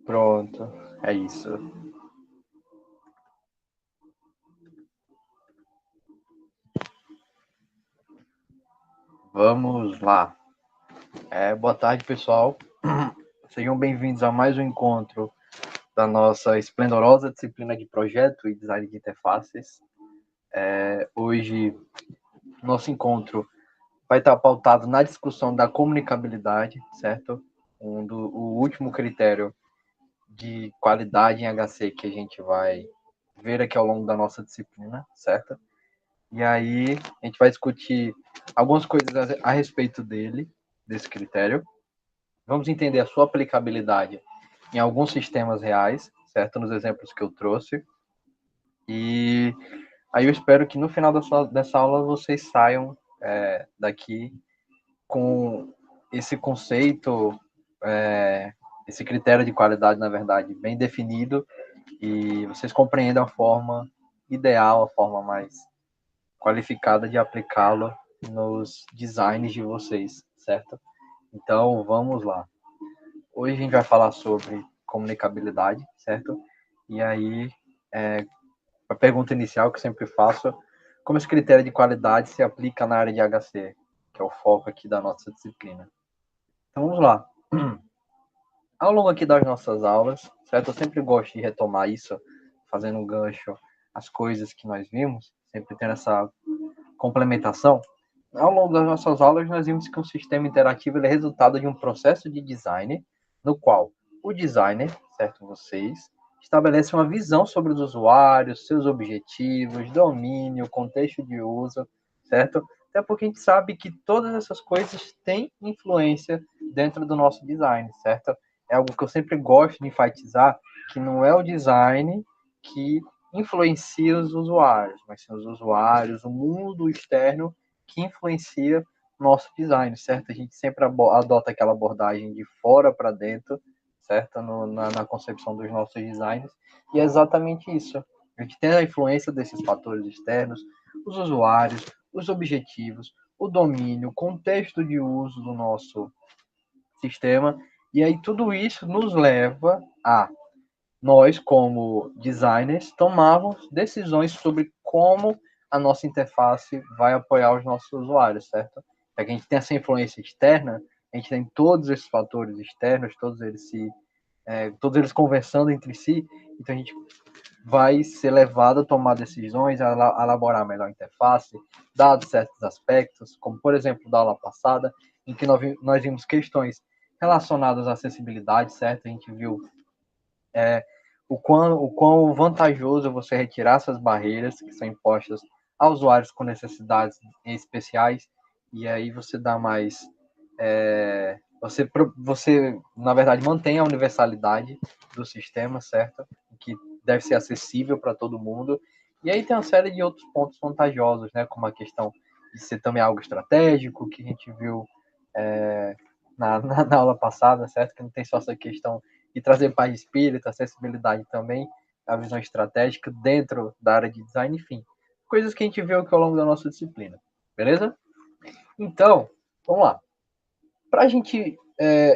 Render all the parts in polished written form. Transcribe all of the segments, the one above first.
Pronto, é isso. Vamos lá. Boa tarde, pessoal. Sejam bem-vindos a mais um encontro da nossa esplendorosa disciplina de projeto e design de interfaces. Hoje, nosso encontro vai estar pautado na discussão da comunicabilidade, certo? O último critério de qualidade em HC que a gente vai ver aqui ao longo da nossa disciplina, certo? E aí a gente vai discutir algumas coisas a respeito desse critério. Vamos entender a sua aplicabilidade em alguns sistemas reais, certo? Nos exemplos que eu trouxe. E aí eu espero que no final dessa aula vocês saiam daqui com esse conceito, esse critério de qualidade, na verdade, bem definido, e vocês compreendam a forma ideal, a forma mais qualificada de aplicá-lo nos designs de vocês, certo? Então, vamos lá. Hoje a gente vai falar sobre comunicabilidade, certo? E aí, a pergunta inicial que eu sempre faço, como esse critério de qualidade se aplica na área de HC, que é o foco aqui da nossa disciplina. Então, vamos lá. Ao longo aqui das nossas aulas, certo? Eu sempre gosto de retomar isso, fazendo um gancho às coisas que nós vimos, sempre tendo essa complementação. Ao longo das nossas aulas, nós vimos que um sistema interativo é resultado de um processo de design, no qual o designer, certo, vocês, estabelece uma visão sobre os usuários, seus objetivos, domínio, contexto de uso, certo? Até porque a gente sabe que todas essas coisas têm influência dentro do nosso design, certo? É algo que eu sempre gosto de enfatizar, que não é o design que influencia os usuários, mas sim os usuários, o mundo externo que influencia nosso design, certo? A gente sempre adota aquela abordagem de fora para dentro, certo? Na concepção dos nossos designs, e é exatamente isso. A gente tem a influência desses fatores externos, os usuários, os objetivos, o domínio, o contexto de uso do nosso sistema, e aí tudo isso nos leva a nós, como designers, tomarmos decisões sobre como a nossa interface vai apoiar os nossos usuários, certo? Já que a gente tem essa influência externa, a gente tem todos esses fatores externos, todos eles conversando entre si, então a gente vai ser levado a tomar decisões, a elaborar a melhor interface, dados certos aspectos, como por exemplo da aula passada, em que nós vimos questões relacionadas à acessibilidade, certo? A gente viu o quão vantajoso é você retirar essas barreiras que são impostas a usuários com necessidades especiais, e aí você dá mais. Você, na verdade, mantém a universalidade do sistema, certo? Que deve ser acessível para todo mundo. E aí tem uma série de outros pontos vantajosos, né? Como a questão de ser também algo estratégico, que a gente viu na aula passada, certo? Que não tem só essa questão de trazer paz de espírito, acessibilidade também, a visão estratégica dentro da área de design, enfim. Coisas que a gente viu aqui ao longo da nossa disciplina. Beleza? Então, vamos lá. Para a gente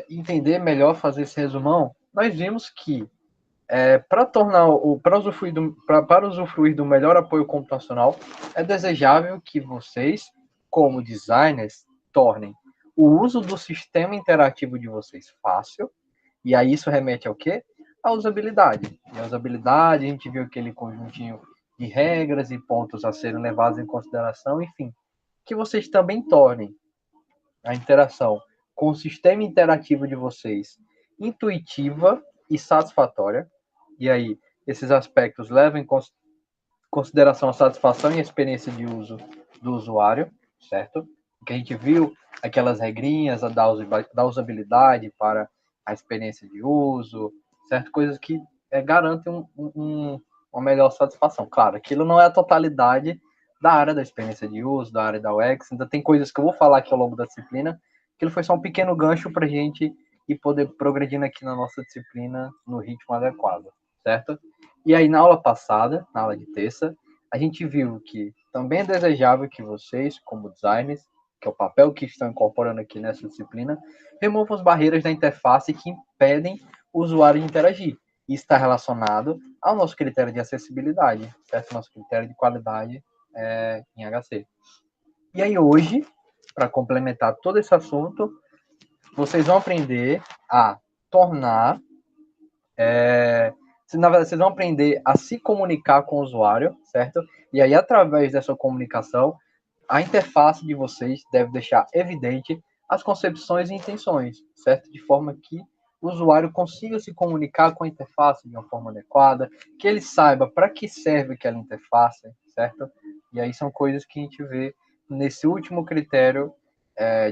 entender melhor, fazer esse resumão, nós vimos que para usufruir do melhor apoio computacional, é desejável que vocês, como designers, tornem o uso do sistema interativo de vocês fácil, e aí isso remete ao quê? À usabilidade. E a usabilidade, a gente viu aquele conjuntinho de regras e pontos a serem levados em consideração, enfim, que vocês também tornem a interação com o sistema interativo de vocês intuitiva e satisfatória. E aí, esses aspectos levam em consideração a satisfação e a experiência de uso do usuário, certo? Que a gente viu aquelas regrinhas da usabilidade para a experiência de uso, certo? Coisas que garantem uma melhor satisfação. Claro, aquilo não é a totalidade da área da experiência de uso, da área da UX, ainda tem coisas que eu vou falar aqui ao longo da disciplina, aquilo foi só um pequeno gancho para a gente e poder progredindo aqui na nossa disciplina no ritmo adequado, certo? E aí, na aula passada, na aula de terça, a gente viu que também é desejável que vocês, como designers, que é o papel que estão incorporando aqui nessa disciplina, removam as barreiras da interface que impedem o usuário de interagir. Isso está relacionado ao nosso critério de acessibilidade, certo? Nosso critério de qualidade em HC. E aí hoje, para complementar todo esse assunto, vocês vão aprender a tornar... na verdade, vocês vão aprender a se comunicar com o usuário, certo? E aí, através dessa comunicação, a interface de vocês deve deixar evidente as concepções e intenções, certo? De forma que o usuário consiga se comunicar com a interface de uma forma adequada, que ele saiba para que serve aquela interface, certo? E aí são coisas que a gente vê nesse último critério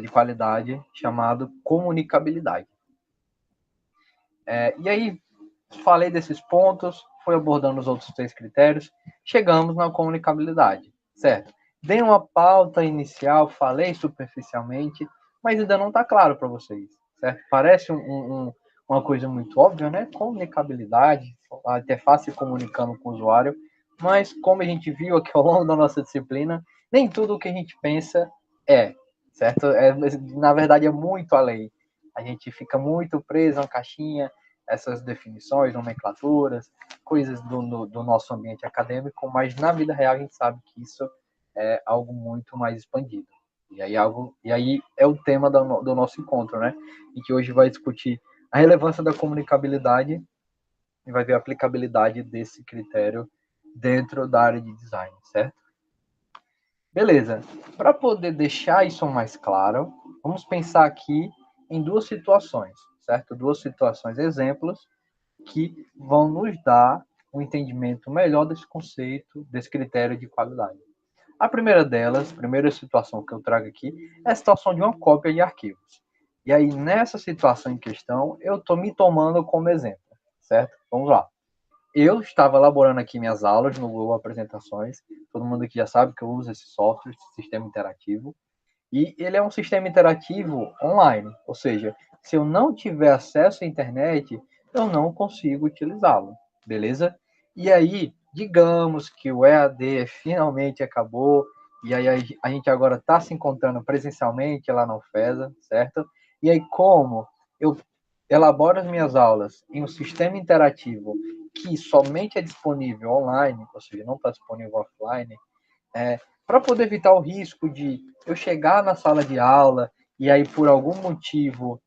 de qualidade chamado comunicabilidade. E aí, falei desses pontos, fui abordando os outros 3 critérios, chegamos na comunicabilidade, certo? Dei uma pauta inicial, falei superficialmente, mas ainda não está claro para vocês, certo? Parece uma coisa muito óbvia, né? Comunicabilidade, a interface comunicando com o usuário, mas como a gente viu aqui ao longo da nossa disciplina, nem tudo o que a gente pensa certo? Na verdade, é muito além. A gente fica muito preso a uma caixinha, essas definições, nomenclaturas, coisas do nosso ambiente acadêmico, mas na vida real a gente sabe que isso é algo muito mais expandido. E aí é o tema do nosso encontro, né? E que hoje vai discutir a relevância da comunicabilidade e vai ver a aplicabilidade desse critério dentro da área de design, certo? Beleza. Para poder deixar isso mais claro, vamos pensar aqui em 2 situações, certo? 2 situações, exemplos, que vão nos dar um entendimento melhor desse conceito, desse critério de qualidade. A primeira delas, a primeira situação que eu trago aqui, é a situação de uma cópia de arquivos. E aí, nessa situação em questão, eu estou me tomando como exemplo, certo? Vamos lá. Eu estava elaborando aqui minhas aulas no Google Apresentações. Todo mundo aqui já sabe que eu uso esse software, esse sistema interativo. E ele é um sistema interativo online, ou seja, se eu não tiver acesso à internet, eu não consigo utilizá-lo, beleza? E aí, digamos que o EAD finalmente acabou, e aí a gente agora está se encontrando presencialmente lá na UFESA, certo? E aí, como eu elaboro as minhas aulas em um sistema interativo que somente é disponível online, ou seja, não está disponível offline, para poder evitar o risco de eu chegar na sala de aula e aí por algum motivo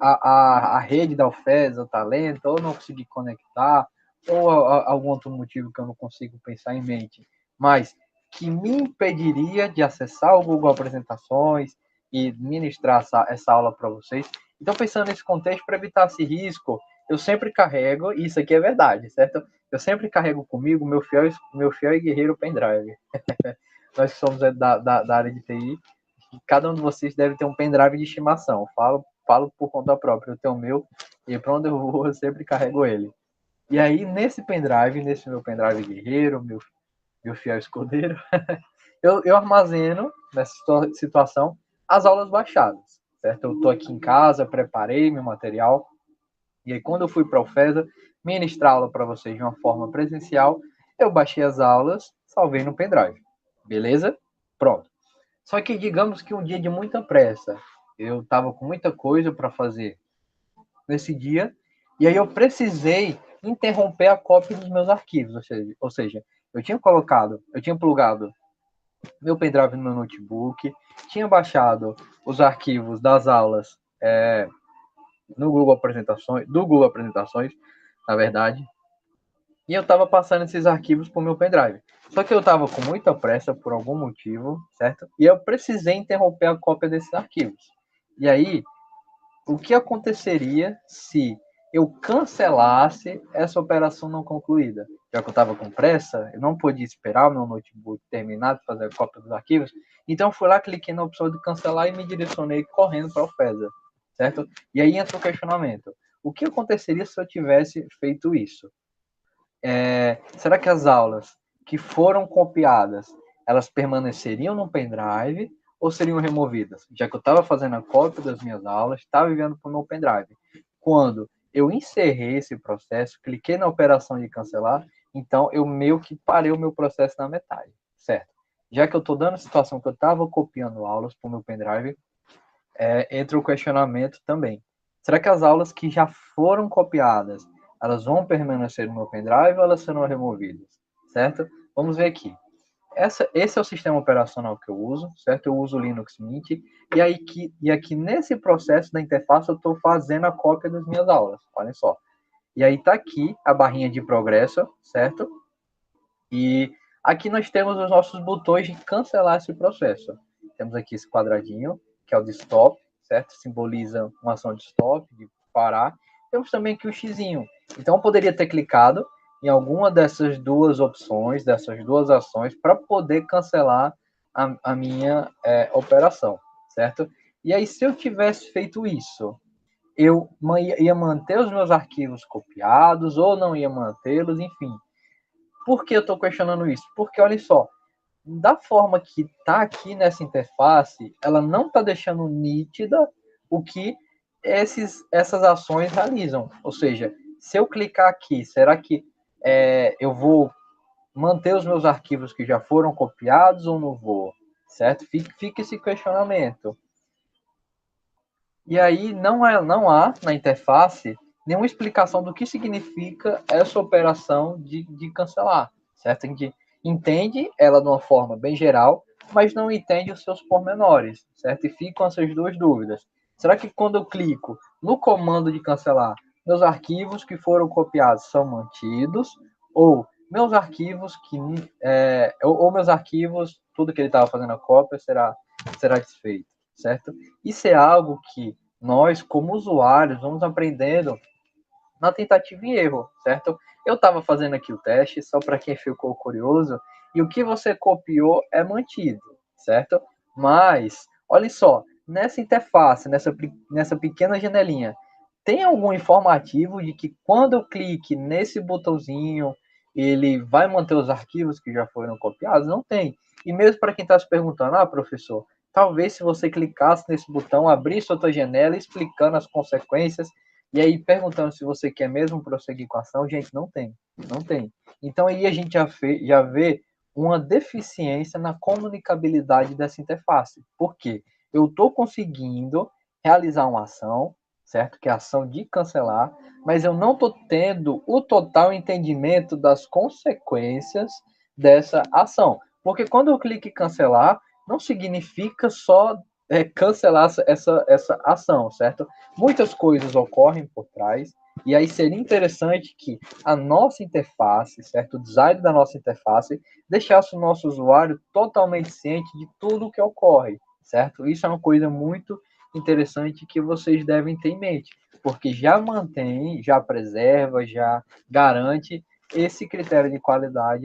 a rede da UFES está lenta, ou não conseguir conectar, ou algum outro motivo que eu não consigo pensar em mente, mas que me impediria de acessar o Google Apresentações e ministrar essa aula para vocês. Então, pensando nesse contexto, para evitar esse risco, eu sempre carrego, e isso aqui é verdade, certo? Eu sempre carrego comigo meu fiel e guerreiro pendrive. Nós que somos da área de TI, cada um de vocês deve ter um pendrive de estimação. Falo por conta própria, eu tenho o meu, e para onde eu vou, eu sempre carrego ele. E aí, nesse meu pendrive guerreiro, meu fiel escudeiro, eu armazeno, nessa situação, as aulas baixadas, certo? Eu estou aqui em casa, preparei meu material, e aí quando eu fui para a UFESA ministrar aula para vocês de uma forma presencial, eu baixei as aulas, salvei no pendrive. Beleza? Pronto. Só que digamos que um dia de muita pressa, eu estava com muita coisa para fazer nesse dia, e aí eu precisei interromper a cópia dos meus arquivos, ou seja, eu tinha plugado meu pendrive no meu notebook, tinha baixado os arquivos das aulas no Google Apresentações, do Google Apresentações, na verdade, e eu estava passando esses arquivos para o meu pendrive. Só que eu estava com muita pressa por algum motivo, certo? E eu precisei interromper a cópia desses arquivos. E aí, o que aconteceria se eu cancelasse essa operação não concluída? Já que eu estava com pressa, eu não podia esperar o meu notebook terminar de fazer a cópia dos arquivos, então eu fui lá, cliquei na opção de cancelar e me direcionei correndo para a UFESA, certo? E aí entra o questionamento. O que aconteceria se eu tivesse feito isso? Será que as aulas que foram copiadas, elas permaneceriam no pendrive ou seriam removidas? Já que eu estava fazendo a cópia das minhas aulas, estava enviando para o meu pendrive. Quando eu encerrei esse processo, cliquei na operação de cancelar, então eu meio que parei o meu processo na metade, certo? já que eu estou dando a situação que eu estava copiando aulas para o meu pendrive, entra o questionamento também. Será que as aulas que já foram copiadas, elas vão permanecer no meu pendrive ou elas serão removidas? Certo? Vamos ver aqui. Esse é o sistema operacional que eu uso, certo? Eu uso o Linux Mint, e aqui nesse processo da interface eu estou fazendo a cópia das minhas aulas, olha só. E aí está aqui a barrinha de progresso, certo? E aqui nós temos os nossos botões de cancelar esse processo. Temos aqui esse quadradinho, que é o de stop, certo? Simboliza uma ação de stop, de parar. Temos também aqui o xizinho. Então eu poderia ter clicado em alguma dessas duas opções, dessas duas ações, para poder cancelar a minha operação, certo? E aí, se eu tivesse feito isso, eu ia manter os meus arquivos copiados ou não ia mantê-los, enfim. Por que eu estou questionando isso? Porque, olha só, da forma que está aqui nessa interface, ela não está deixando nítida o que essas ações realizam. Ou seja, se eu clicar aqui, será que eu vou manter os meus arquivos que já foram copiados ou não vou? Certo? Fica esse questionamento. E aí não há na interface nenhuma explicação do que significa essa operação de cancelar, certo? A gente entende ela de uma forma bem geral, mas não entende os seus pormenores, certo? E ficam essas duas dúvidas. Será que quando eu clico no comando de cancelar, meus arquivos que foram copiados são mantidos, ou meus arquivos ou meus arquivos, tudo que ele estava fazendo a cópia será desfeito, certo? Isso é algo que nós, como usuários, vamos aprendendo na tentativa e erro, certo? Eu estava fazendo aqui o teste, só para quem ficou curioso, e o que você copiou é mantido, certo? Mas, olha só, nessa interface, nessa pequena janelinha, tem algum informativo de que quando eu clique nesse botãozinho, ele vai manter os arquivos que já foram copiados? Não tem. E mesmo para quem está se perguntando, professor, talvez se você clicasse nesse botão, abrisse outra janela explicando as consequências, e aí perguntando se você quer mesmo prosseguir com a ação, gente, não tem. Não tem. Então aí a gente já vê uma deficiência na comunicabilidade dessa interface. Por quê? Eu estou conseguindo realizar uma ação, certo? Que é a ação de cancelar, mas eu não estou tendo o total entendimento das consequências dessa ação. Porque quando eu clico em cancelar, não significa só cancelar essa ação, certo? Muitas coisas ocorrem por trás, e aí seria interessante que a nossa interface, certo? O design da nossa interface deixasse o nosso usuário totalmente ciente de tudo o que ocorre, certo? Isso é uma coisa muito interessante que vocês devem ter em mente, porque já mantém, já preserva, já garante esse critério de qualidade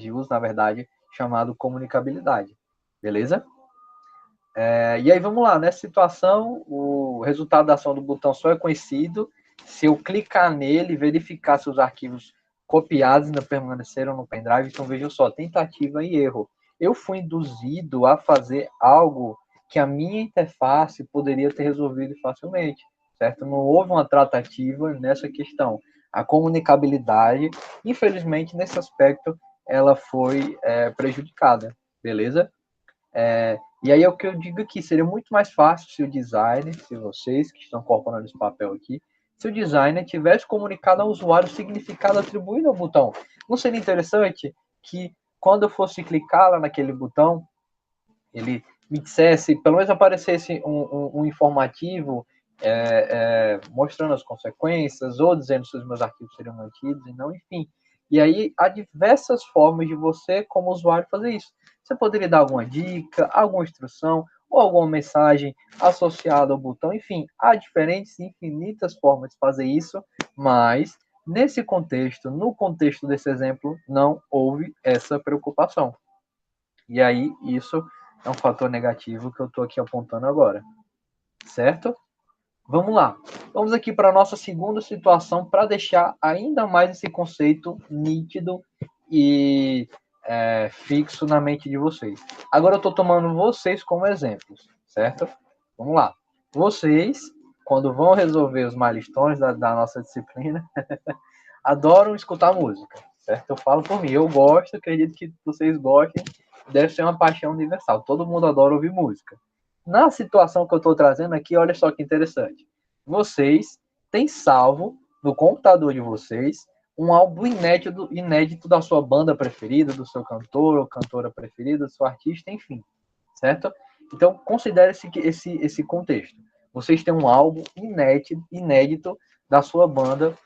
de uso, na verdade, chamado comunicabilidade. Beleza? E aí vamos lá, nessa situação, o resultado da ação do botão só é conhecido se eu clicar nele e verificar se os arquivos copiados ainda permaneceram no pendrive. Então vejam só, tentativa e erro. Eu fui induzido a fazer algo que a minha interface poderia ter resolvido facilmente, certo? Não houve uma tratativa nessa questão. A comunicabilidade, infelizmente, nesse aspecto, ela foi prejudicada, beleza? E aí é o que eu digo aqui, seria muito mais fácil se o designer, se vocês que estão incorporando esse papel aqui, se o designer tivesse comunicado ao usuário o significado atribuído ao botão. Não seria interessante que quando eu fosse clicar lá naquele botão, ele me dissesse, pelo menos aparecesse um informativo mostrando as consequências, ou dizendo se os meus arquivos seriam mantidos e não, enfim. E aí há diversas formas de você, como usuário, fazer isso. Você poderia dar alguma dica, alguma instrução, ou alguma mensagem associada ao botão, enfim, há diferentes e infinitas formas de fazer isso, mas nesse contexto, no contexto desse exemplo, não houve essa preocupação. E aí, isso é um fator negativo que eu estou aqui apontando agora. Certo? Vamos lá. Vamos aqui para a nossa segunda situação para deixar ainda mais esse conceito nítido e fixo na mente de vocês. Agora eu estou tomando vocês como exemplos, certo? Vamos lá. Vocês, quando vão resolver os milestones da nossa disciplina, adoram escutar música, certo? Eu falo por mim, eu gosto, acredito que vocês gostem, deve ser uma paixão universal, todo mundo adora ouvir música. Na situação que eu estou trazendo aqui, olha só que interessante. Vocês têm salvo no computador de vocês um álbum inédito da sua banda preferida, do seu cantor ou cantora preferida, do seu artista, enfim, certo? Então, considere esse contexto. Vocês têm um álbum inédito da sua banda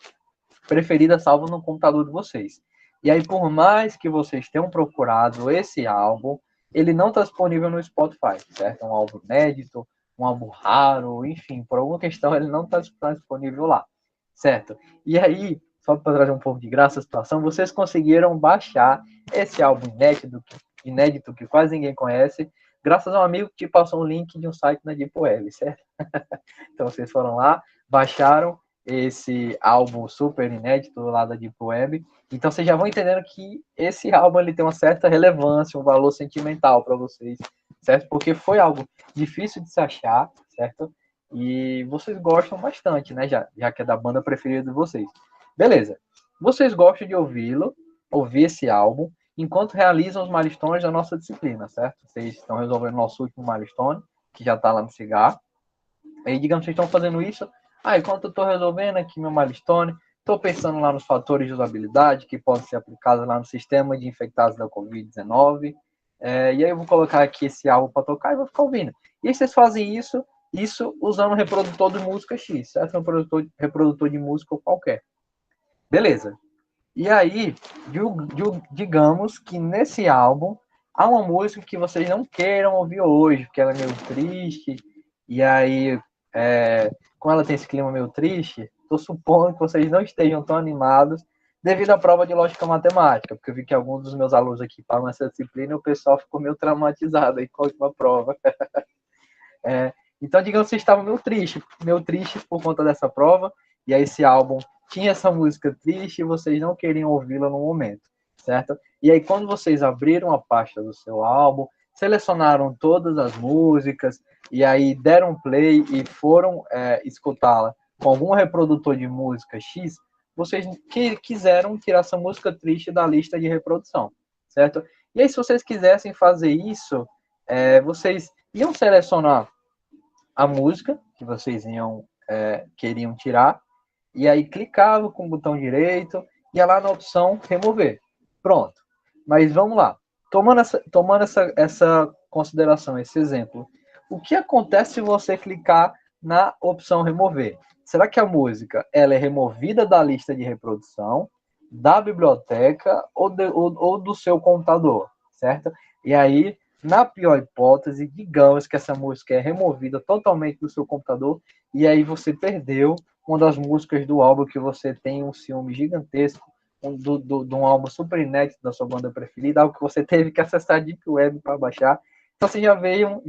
preferida salvo no computador de vocês. E aí, por mais que vocês tenham procurado esse álbum, ele não está disponível no Spotify, certo? É um álbum inédito, um álbum raro, enfim, por alguma questão ele não está disponível lá, certo? E aí, só para trazer um pouco de graça a situação, vocês conseguiram baixar esse álbum inédito que quase ninguém conhece, graças a um amigo que te passou um link de um site na Deep Web, certo? Então vocês foram lá, baixaram esse álbum super inédito lá da Deep Web. Então vocês já vão entendendo que esse álbum ele tem uma certa relevância, um valor sentimental para vocês, certo? Porque foi algo difícil de se achar, certo? E vocês gostam bastante, né? Já que é da banda preferida de vocês. Beleza. Vocês gostam de ouvir esse álbum, enquanto realizam os milestones da nossa disciplina, certo? Vocês estão resolvendo o nosso último milestone, que já está lá no cigarro. Aí, digamos, vocês estão fazendo isso. Enquanto eu estou resolvendo aqui meu milestone, estou pensando lá nos fatores de usabilidade que podem ser aplicados lá no sistema de infectados da Covid-19. E aí eu vou colocar aqui esse álbum para tocar e vou ficar ouvindo. E aí vocês fazem isso usando um reprodutor de música X, certo? Um reprodutor de música qualquer. Beleza. E aí, digamos que nesse álbum há uma música que vocês não queiram ouvir hoje, porque ela é meio triste, e aí, como ela tem esse clima meio triste, estou supondo que vocês não estejam tão animados devido à prova de lógica matemática, porque eu vi que alguns dos meus alunos aqui pagam essa disciplina e o pessoal ficou meio traumatizado aí com a última prova. Então, digamos que vocês estavam meio tristes por conta dessa prova, e aí esse álbum tinha essa música triste e vocês não queriam ouvi-la no momento, certo? E aí, quando vocês abriram a pasta do seu álbum, selecionaram todas as músicas, e aí deram play e foram escutá-la com algum reprodutor de música X, vocês quiseram tirar essa música triste da lista de reprodução, certo? E aí, se vocês quisessem fazer isso, vocês iam selecionar a música que vocês queriam tirar, e aí clicava com o botão direito, ia lá na opção remover. Pronto. Mas vamos lá. Tomando essa consideração, esse exemplo, o que acontece se você clicar na opção remover? Será que a música ela é removida da lista de reprodução, da biblioteca ou do seu computador, certo? E aí, na pior hipótese, digamos que essa música é removida totalmente do seu computador e aí você perdeu uma das músicas do álbum que você tem um ciúme gigantesco, de um álbum super inédito da sua banda preferida, algo que você teve que acessar a Deep Web para baixar. Então você já veio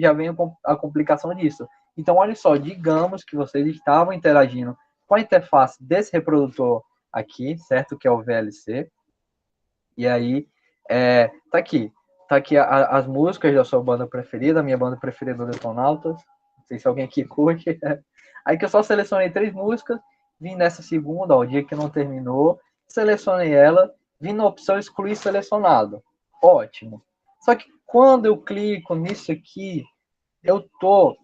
a complicação disso. Então, olha só, digamos que vocês estavam interagindo com a interface desse reprodutor aqui, certo? Que é o VLC. E aí, tá aqui. Tá aqui as músicas da sua banda preferida, a minha banda preferida do Detonautas. Não sei se alguém aqui curte. Aí que eu só selecionei 3 músicas, vim nessa segunda, ó, o dia que não terminou, selecionei ela, vim na opção excluir selecionado. Ótimo. Só que quando eu clico nisso aqui, eu tô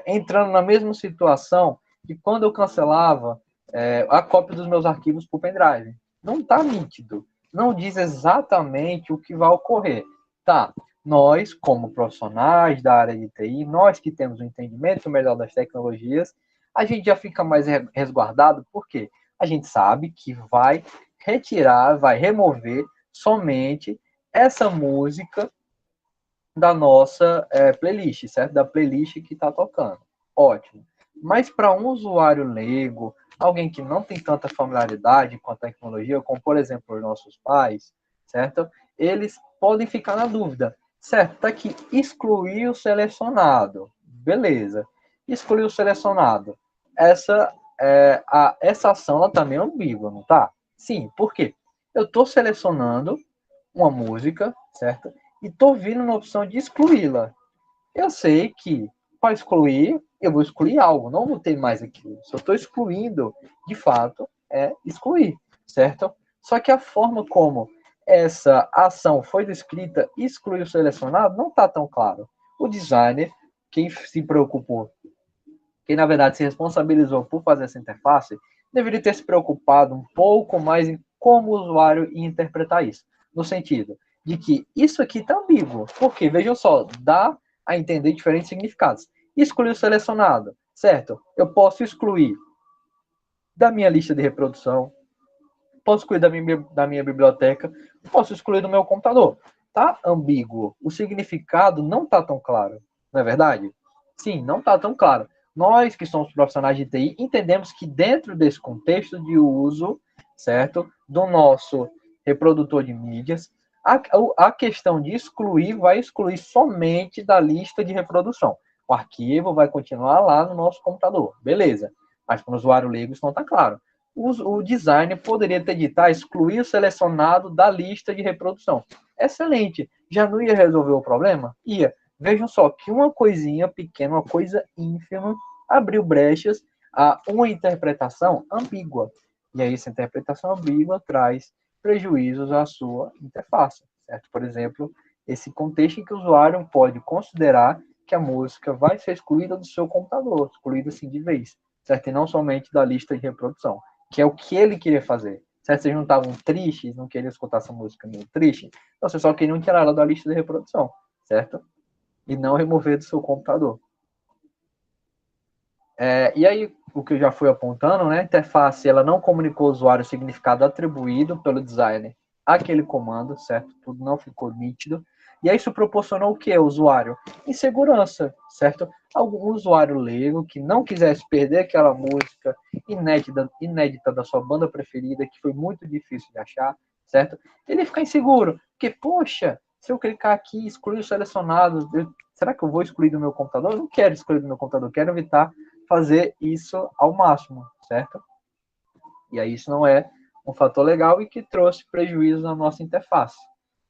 entrando na mesma situação que quando eu cancelava a cópia dos meus arquivos para o pendrive. Não está nítido. Não diz exatamente o que vai ocorrer. Tá, nós, como profissionais da área de TI, nós que temos um entendimento melhor das tecnologias, a gente já fica mais resguardado, porque a gente sabe que vai retirar, vai remover somente essa música da nossa playlist, certo? Da playlist que está tocando. Ótimo. Mas para um usuário leigo, alguém que não tem tanta familiaridade com a tecnologia, como por exemplo os nossos pais, certo? Eles podem ficar na dúvida, certo? Tá aqui, excluir o selecionado. Beleza. Excluir o selecionado. Essa ação ela também é ambígua, não tá? Sim, por quê? Eu estou selecionando uma música, certo? E estou vindo na opção de excluí-la. Eu sei que para excluir, eu vou excluir algo, não vou ter mais aquilo. Se eu estou excluindo, de fato, é excluir, certo? Só que a forma como essa ação foi descrita, excluir o selecionado, não está tão claro. O designer, quem se preocupou, quem na verdade se responsabilizou por fazer essa interface, deveria ter se preocupado um pouco mais em como o usuário ia interpretar isso. No sentido de que isso aqui está ambíguo. Porque, vejam só, dá a entender diferentes significados. Excluir o selecionado, certo? Eu posso excluir da minha lista de reprodução, posso excluir da minha biblioteca, posso excluir do meu computador. Tá ambíguo. O significado não está tão claro, não é verdade? Sim, não está tão claro. Nós que somos profissionais de TI entendemos que dentro desse contexto de uso, certo, do nosso reprodutor de mídias, a questão de excluir vai excluir somente da lista de reprodução. O arquivo vai continuar lá no nosso computador, beleza? Mas para o usuário leigo isso não está claro. O designer poderia ter dito, excluir o selecionado da lista de reprodução. Excelente. Já não ia resolver o problema? Ia. Vejam só que uma coisinha pequena, uma coisa ínfima, abriu brechas a uma interpretação ambígua. E aí essa interpretação ambígua traz prejuízos à sua interface. Certo? Por exemplo, esse contexto em que o usuário pode considerar que a música vai ser excluída do seu computador, excluída assim de vez, certo? E não somente da lista de reprodução, que é o que ele queria fazer. Certo? Vocês não estavam tristes, não queriam escutar essa música meio triste, então vocês só queriam tirar ela da lista de reprodução, certo? E não remover do seu computador. E aí, o que eu já fui apontando, né? A interface ela não comunicou ao usuário o significado atribuído pelo designer àquele comando, certo? Tudo não ficou nítido. E aí isso proporcionou o que ao usuário? Insegurança, certo? Algum usuário leigo que não quisesse perder aquela música inédita da sua banda preferida, que foi muito difícil de achar, certo? Ele fica inseguro, porque, poxa, se eu clicar aqui e excluir os selecionados, será que eu vou excluir do meu computador? Eu não quero excluir do meu computador, eu quero evitar fazer isso ao máximo, certo? E aí isso não é um fator legal e que trouxe prejuízo na nossa interface,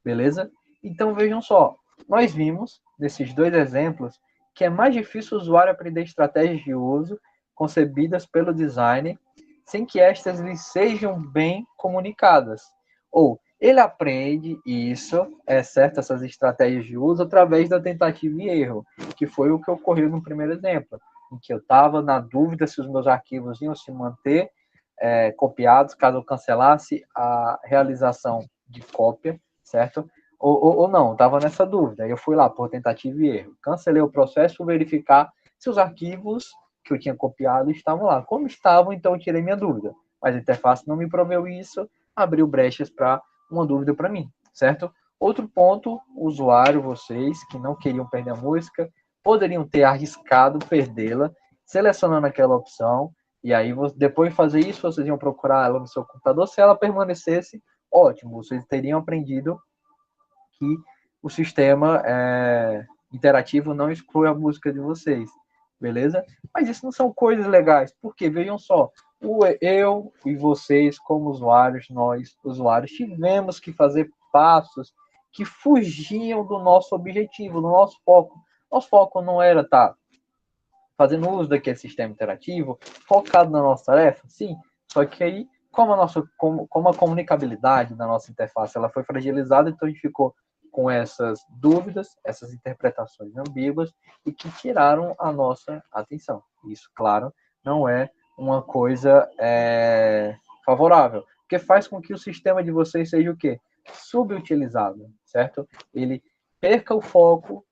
beleza? Então vejam só, nós vimos nesses dois exemplos que é mais difícil o usuário aprender estratégias de uso concebidas pelo design sem que estas lhe sejam bem comunicadas. Ou ele aprende isso, certo, essas estratégias de uso através da tentativa e erro, que foi o que ocorreu no primeiro exemplo, em que eu estava na dúvida se os meus arquivos iam se manter copiados, caso eu cancelasse a realização de cópia, certo? Ou não, estava nessa dúvida. Aí eu fui lá por tentativa e erro. Cancelei o processo para verificar se os arquivos que eu tinha copiado estavam lá. Como estavam, então eu tirei minha dúvida. Mas a interface não me proveu isso, abriu brechas para uma dúvida para mim, certo? Outro ponto, usuário, vocês que não queriam perder a música, poderiam ter arriscado perdê-la, selecionando aquela opção, e aí, depois de fazer isso, vocês iam procurar ela no seu computador. Se ela permanecesse, ótimo, vocês teriam aprendido que o sistema interativo não exclui a música de vocês, beleza? Mas isso não são coisas legais, porque vejam só, eu e vocês, como usuários, nós, usuários, tivemos que fazer passos que fugiam do nosso objetivo, do nosso foco. Nosso foco não era fazendo uso daquele sistema interativo, focado na nossa tarefa, sim. Só que aí, como a comunicabilidade da nossa interface ela foi fragilizada, então a gente ficou com essas dúvidas, essas interpretações ambíguas e que tiraram a nossa atenção. Isso, claro, não é uma coisa favorável, porque faz com que o sistema de vocês seja o quê? Subutilizado, certo? Ele perca o foco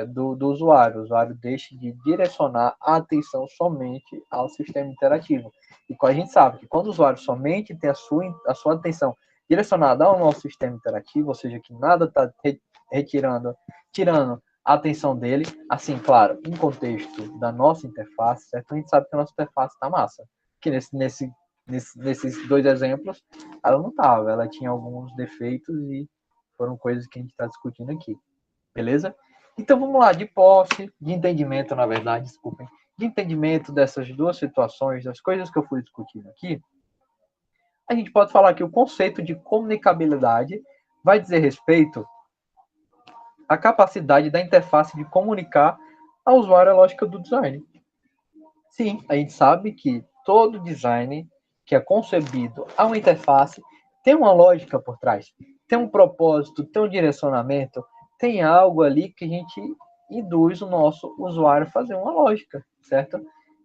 do usuário. O usuário deixe de direcionar a atenção somente ao sistema interativo. E a gente sabe que quando o usuário somente tem a sua atenção direcionada ao nosso sistema interativo, ou seja, que nada está tirando a atenção dele, assim, claro, em contexto da nossa interface, certo? A gente sabe que a nossa interface está massa. Que nesses dois exemplos, ela não estava, ela tinha alguns defeitos e foram coisas que a gente está discutindo aqui. Beleza? Então vamos lá, de posse, de entendimento, na verdade, desculpem, de entendimento dessas duas situações, das coisas que eu fui discutindo aqui, a gente pode falar que o conceito de comunicabilidade vai dizer respeito à capacidade da interface de comunicar ao usuário a lógica do design. Sim, a gente sabe que todo design que é concebido a uma interface tem uma lógica por trás, tem um propósito, tem um direcionamento, tem algo ali que a gente induz o nosso usuário a fazer uma lógica, certo?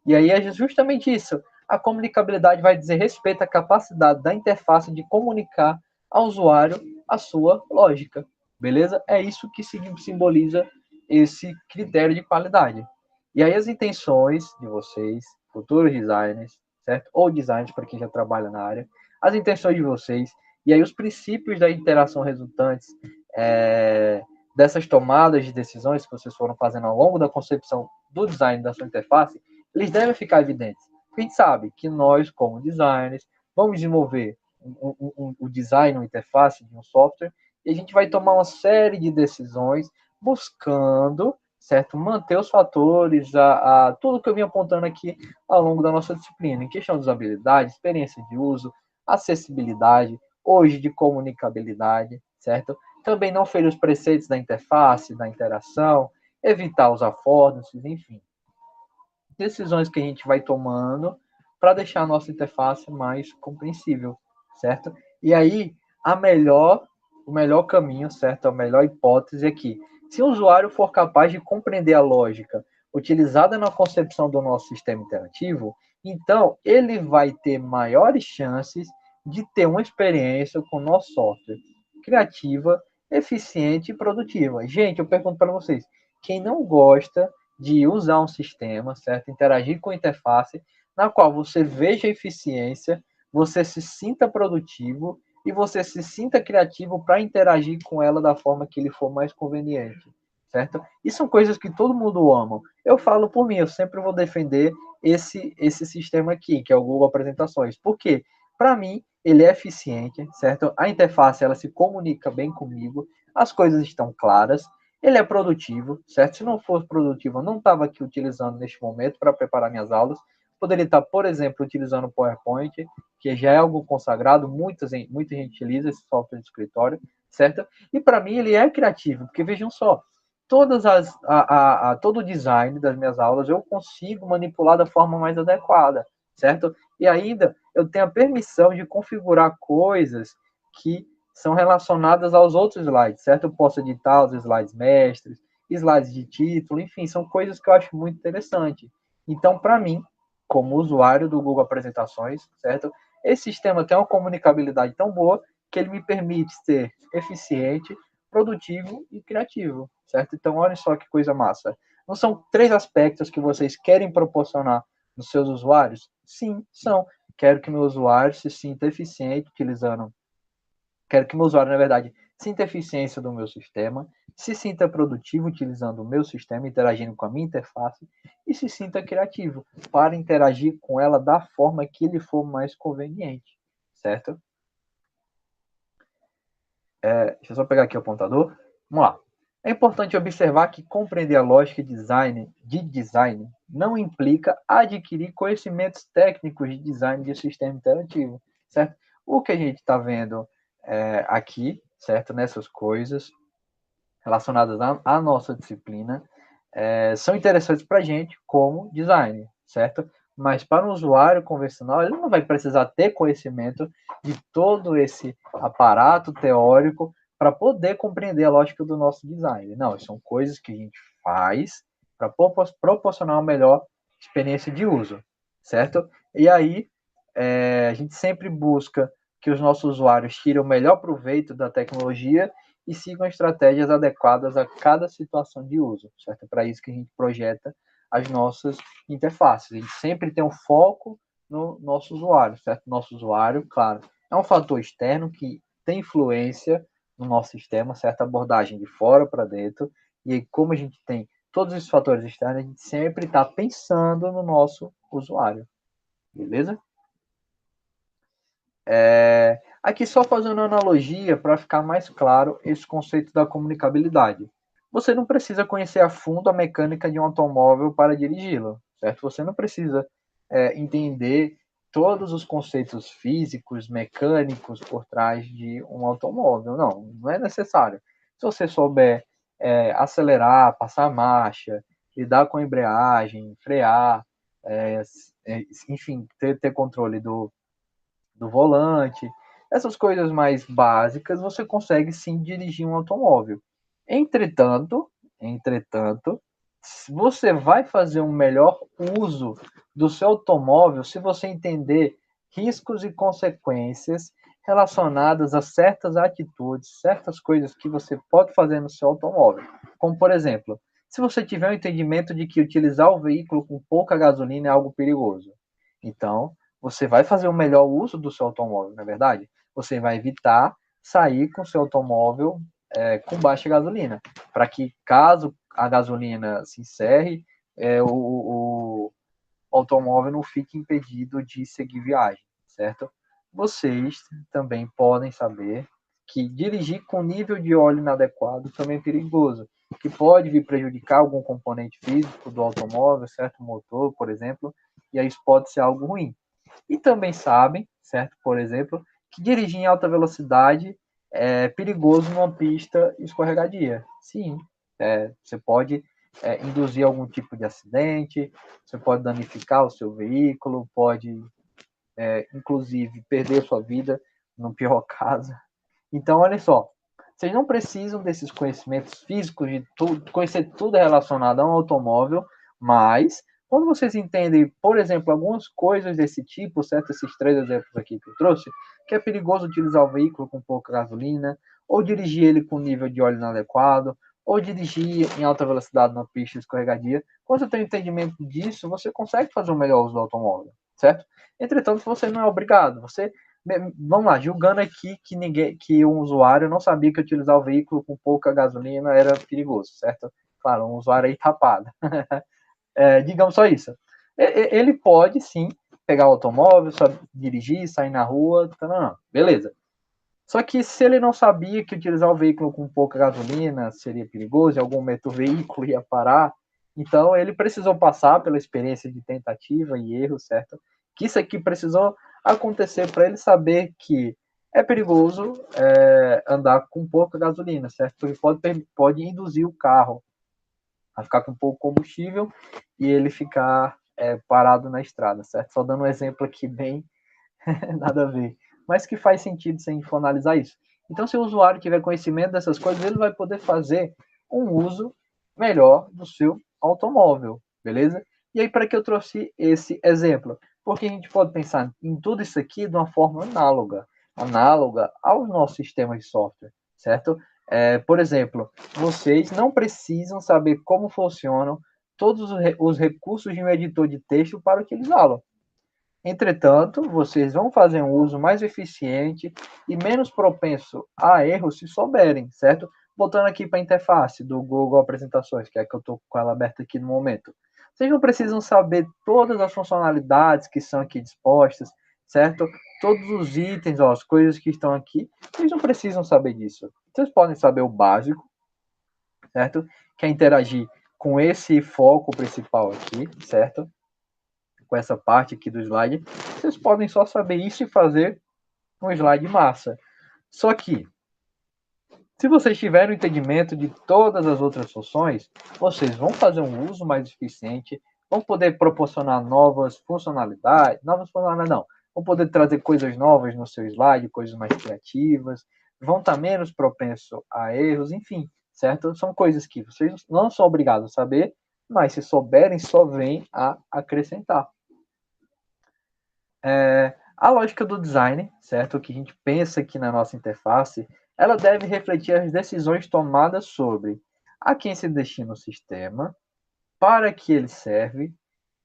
E aí é justamente isso. A comunicabilidade vai dizer respeito à capacidade da interface de comunicar ao usuário a sua lógica, beleza? É isso que simboliza esse critério de qualidade. E aí as intenções de vocês, futuros designers, certo? Ou designers para quem já trabalha na área, as intenções de vocês e aí os princípios da interação resultantes dessas tomadas de decisões que vocês foram fazendo ao longo da concepção do design da sua interface, eles devem ficar evidentes. A gente sabe que nós, como designers, vamos desenvolver o design, uma interface de um software, e a gente vai tomar uma série de decisões buscando, certo, manter os fatores, tudo que eu vim apontando aqui ao longo da nossa disciplina, em questão de usabilidade, experiência de uso, acessibilidade, hoje de comunicabilidade, certo? Também não ferir os preceitos da interface, da interação, evitar os affordances, enfim. Decisões que a gente vai tomando para deixar a nossa interface mais compreensível, certo? E aí, o melhor caminho, certo? A melhor hipótese é que, se o usuário for capaz de compreender a lógica utilizada na concepção do nosso sistema interativo, então ele vai ter maiores chances de ter uma experiência com o nosso software criativa, eficiente e produtiva. Gente, eu pergunto para vocês, quem não gosta de usar um sistema, certo? Interagir com a interface, na qual você veja a eficiência, você se sinta produtivo e você se sinta criativo para interagir com ela da forma que lhe for mais conveniente, certo? E são coisas que todo mundo ama. Eu falo por mim, eu sempre vou defender esse sistema aqui, que é o Google Apresentações. Por quê? Para mim, ele é eficiente, certo? A interface, ela se comunica bem comigo, as coisas estão claras, ele é produtivo, certo? Se não fosse produtivo, eu não estava aqui utilizando neste momento para preparar minhas aulas. Poderia estar, por exemplo, utilizando o PowerPoint, que já é algo consagrado, muita gente utiliza esse software de escritório, certo? E para mim ele é criativo, porque vejam só, todo o design das minhas aulas eu consigo manipular da forma mais adequada, certo? E ainda eu tenho a permissão de configurar coisas que são relacionadas aos outros slides, certo? Eu posso editar os slides mestres, slides de título, enfim, são coisas que eu acho muito interessante. Então, para mim, como usuário do Google Apresentações, certo? Esse sistema tem uma comunicabilidade tão boa que ele me permite ser eficiente, produtivo e criativo, certo? Então, olha só que coisa massa. Não são três aspectos que vocês querem proporcionar nos seus usuários? Sim, são. Quero que meu usuário se sinta eficiente utilizando. Quero que meu usuário, na verdade, sinta a eficiência do meu sistema, se sinta produtivo utilizando o meu sistema, interagindo com a minha interface, e se sinta criativo para interagir com ela da forma que lhe for mais conveniente, certo? Deixa eu só pegar aqui o apontador. Vamos lá. É importante observar que compreender a lógica de design não implica adquirir conhecimentos técnicos de design de sistema interativo, certo? O que a gente está vendo aqui, certo? Nessas coisas relacionadas à nossa disciplina, são interessantes para a gente como design, certo? Mas para um usuário convencional, ele não vai precisar ter conhecimento de todo esse aparato teórico para poder compreender a lógica do nosso design. Não, são coisas que a gente faz para proporcionar uma melhor experiência de uso, certo? E aí, a gente sempre busca que os nossos usuários tirem o melhor proveito da tecnologia e sigam estratégias adequadas a cada situação de uso, certo? É para isso que a gente projeta as nossas interfaces. A gente sempre tem um foco no nosso usuário, certo? Nosso usuário, claro, é um fator externo que tem influência no nosso sistema, certa abordagem de fora para dentro, e aí, como a gente tem todos esses fatores externos, a gente sempre está pensando no nosso usuário, beleza? Aqui só fazendo uma analogia para ficar mais claro esse conceito da comunicabilidade. Você não precisa conhecer a fundo a mecânica de um automóvel para dirigi-lo, certo? Você não precisa entender todos os conceitos físicos, mecânicos por trás de um automóvel. Não, não é necessário. Se você souber acelerar, passar marcha, lidar com a embreagem, frear, enfim, ter controle do volante, Essas coisas mais básicas você consegue sim dirigir um automóvel. Entretanto, você vai fazer um melhor uso do seu automóvel se você entender riscos e consequências relacionadas a certas atitudes, certas coisas que você pode fazer no seu automóvel. Como, por exemplo, se você tiver um entendimento de que utilizar o veículo com pouca gasolina é algo perigoso, então você vai fazer o melhor uso do seu automóvel, não é verdade? Você vai evitar sair com seu automóvel com baixa gasolina, para que caso a gasolina se encerre, o automóvel não fique impedido de seguir viagem, certo? Vocês também podem saber que dirigir com nível de óleo inadequado também é perigoso, que pode vir prejudicar algum componente físico do automóvel, certo? Motor, por exemplo, e aí isso pode ser algo ruim. E também sabem, certo? Por exemplo, que dirigir em alta velocidade é perigoso numa pista escorregadia. Sim, você pode induzir algum tipo de acidente, você pode danificar o seu veículo, pode, inclusive, perder a sua vida, no pior caso. Então, olha só, vocês não precisam desses conhecimentos físicos, de tudo, conhecer tudo relacionado a um automóvel, mas quando vocês entendem, por exemplo, algumas coisas desse tipo, certo? Esses 3 exemplos aqui que eu trouxe, que é perigoso utilizar o veículo com pouca gasolina, ou dirigir ele com nível de óleo inadequado, ou dirigir em alta velocidade numa pista escorregadia. Quando você tem um entendimento disso, você consegue fazer um melhor uso do automóvel, certo? Entretanto, você não é obrigado. Você vamos lá, julgando aqui que um usuário não sabia que utilizar o veículo com pouca gasolina era perigoso, certo? Claro, um usuário aí tapado. Digamos só isso. Ele pode sim pegar o automóvel, dirigir, sair na rua, beleza. Só que se ele não sabia que utilizar o veículo com pouca gasolina seria perigoso, algum momento o veículo ia parar, então ele precisou passar pela experiência de tentativa e erro, certo? Que isso aqui precisou acontecer para ele saber que é perigoso andar com pouca gasolina, certo? Porque pode induzir o carro a ficar com pouco combustível e ele ficar parado na estrada, certo? Só dando um exemplo aqui bem nada a ver, mas que faz sentido se a gente for analisar isso. Então, se o usuário tiver conhecimento dessas coisas, ele vai poder fazer um uso melhor do seu automóvel, beleza? E aí, para que eu trouxe esse exemplo? Porque a gente pode pensar em tudo isso aqui de uma forma análoga aos nossos sistemas de software, certo? Por exemplo, vocês não precisam saber como funcionam todos os recursos de um editor de texto para utilizá-lo. Entretanto, vocês vão fazer um uso mais eficiente e menos propenso a erros se souberem, certo? Voltando aqui para a interface do Google Apresentações, que é a que eu estou com ela aberta aqui no momento. Vocês não precisam saber todas as funcionalidades que são aqui dispostas, certo? Todos os itens, as coisas que estão aqui, vocês não precisam saber disso. Vocês podem saber o básico, certo? Que é interagir com esse foco principal aqui, certo? Com essa parte aqui do slide, vocês podem só saber isso e fazer um slide massa. Só que, se vocês tiverem o entendimento de todas as outras funções, vocês vão fazer um uso mais eficiente, vão poder proporcionar novas funcionalidades não, vão poder trazer coisas novas no seu slide, coisas mais criativas, vão estar menos propensos a erros, enfim, certo? São coisas que vocês não são obrigados a saber, mas se souberem, só vem a acrescentar. A lógica do design, certo? O que a gente pensa aqui na nossa interface, ela deve refletir as decisões tomadas sobre a quem se destina o sistema, para que ele serve,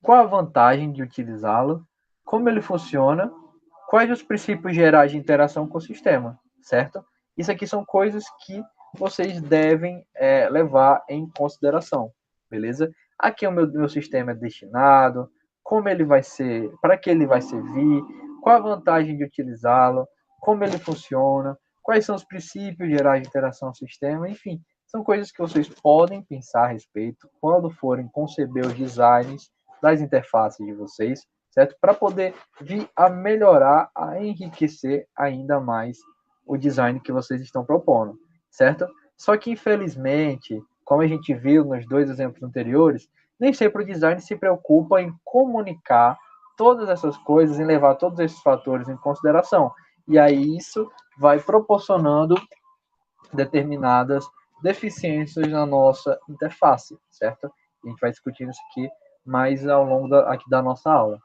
qual a vantagem de utilizá-lo, como ele funciona, quais os princípios gerais de interação com o sistema, certo? Isso aqui são coisas que vocês devem levar em consideração, beleza? Aqui o meu sistema é destinado, como ele vai ser, para que ele vai servir, qual a vantagem de utilizá-lo, como ele funciona, quais são os princípios gerais de interação ao sistema, enfim, são coisas que vocês podem pensar a respeito quando forem conceber os designs das interfaces de vocês, certo? Para poder vir a melhorar, a enriquecer ainda mais o design que vocês estão propondo, certo? Só que, infelizmente, como a gente viu nos 2 exemplos anteriores, nem sempre o design se preocupa em comunicar todas essas coisas, em levar todos esses fatores em consideração. e aí isso vai proporcionando determinadas deficiências na nossa interface, certo? A gente vai discutindo isso aqui mais ao longo aqui da nossa aula.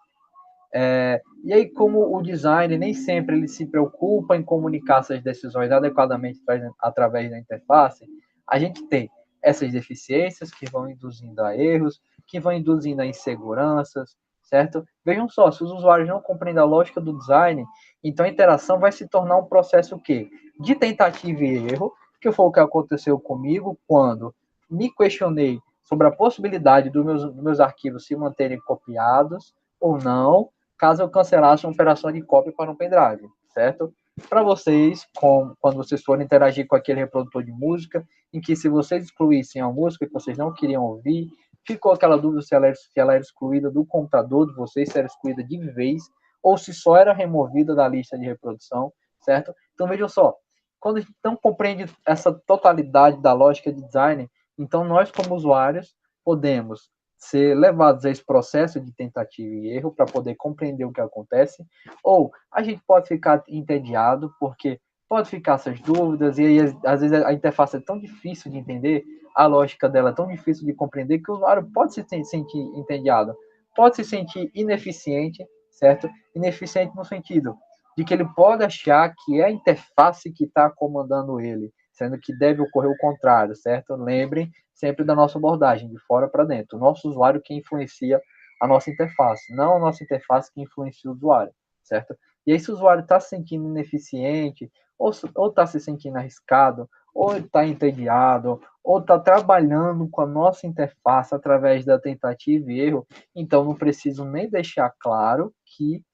E aí, como o design nem sempre ele se preocupa em comunicar essas decisões adequadamente através da interface, a gente tem essas deficiências que vão induzindo a erros, que vão induzindo a inseguranças, certo? Vejam só, se os usuários não compreendem a lógica do design, então a interação vai se tornar um processo o quê? De tentativa e erro, que foi o que aconteceu comigo quando me questionei sobre a possibilidade dos meus arquivos se manterem copiados ou não, caso eu cancelasse uma operação de cópia para um pendrive, certo? Para vocês, quando vocês forem interagir com aquele reprodutor de música, em que se vocês excluíssem a música que vocês não queriam ouvir, ficou aquela dúvida se ela era excluída do computador de vocês, se era excluída de vez, ou se só era removida da lista de reprodução, certo? Então vejam só, quando a gente não compreende essa totalidade da lógica de design, então nós como usuários podemos ser levados a esse processo de tentativa e erro para poder compreender o que acontece, ou a gente pode ficar entediado, porque pode ficar essas dúvidas, e aí às vezes a interface é tão difícil de entender, a lógica dela é tão difícil de compreender, que o usuário pode se sentir entediado, pode se sentir ineficiente, certo? Ineficiente no sentido de que ele pode achar que é a interface que está comandando ele, sendo que deve ocorrer o contrário, certo? Lembrem sempre da nossa abordagem, de fora para dentro. O nosso usuário que influencia a nossa interface, não a nossa interface que influencia o usuário, certo? E aí, se o usuário está se sentindo ineficiente, ou está se sentindo arriscado, ou está entediado, ou está trabalhando com a nossa interface através da tentativa e erro, então não preciso nem deixar claro que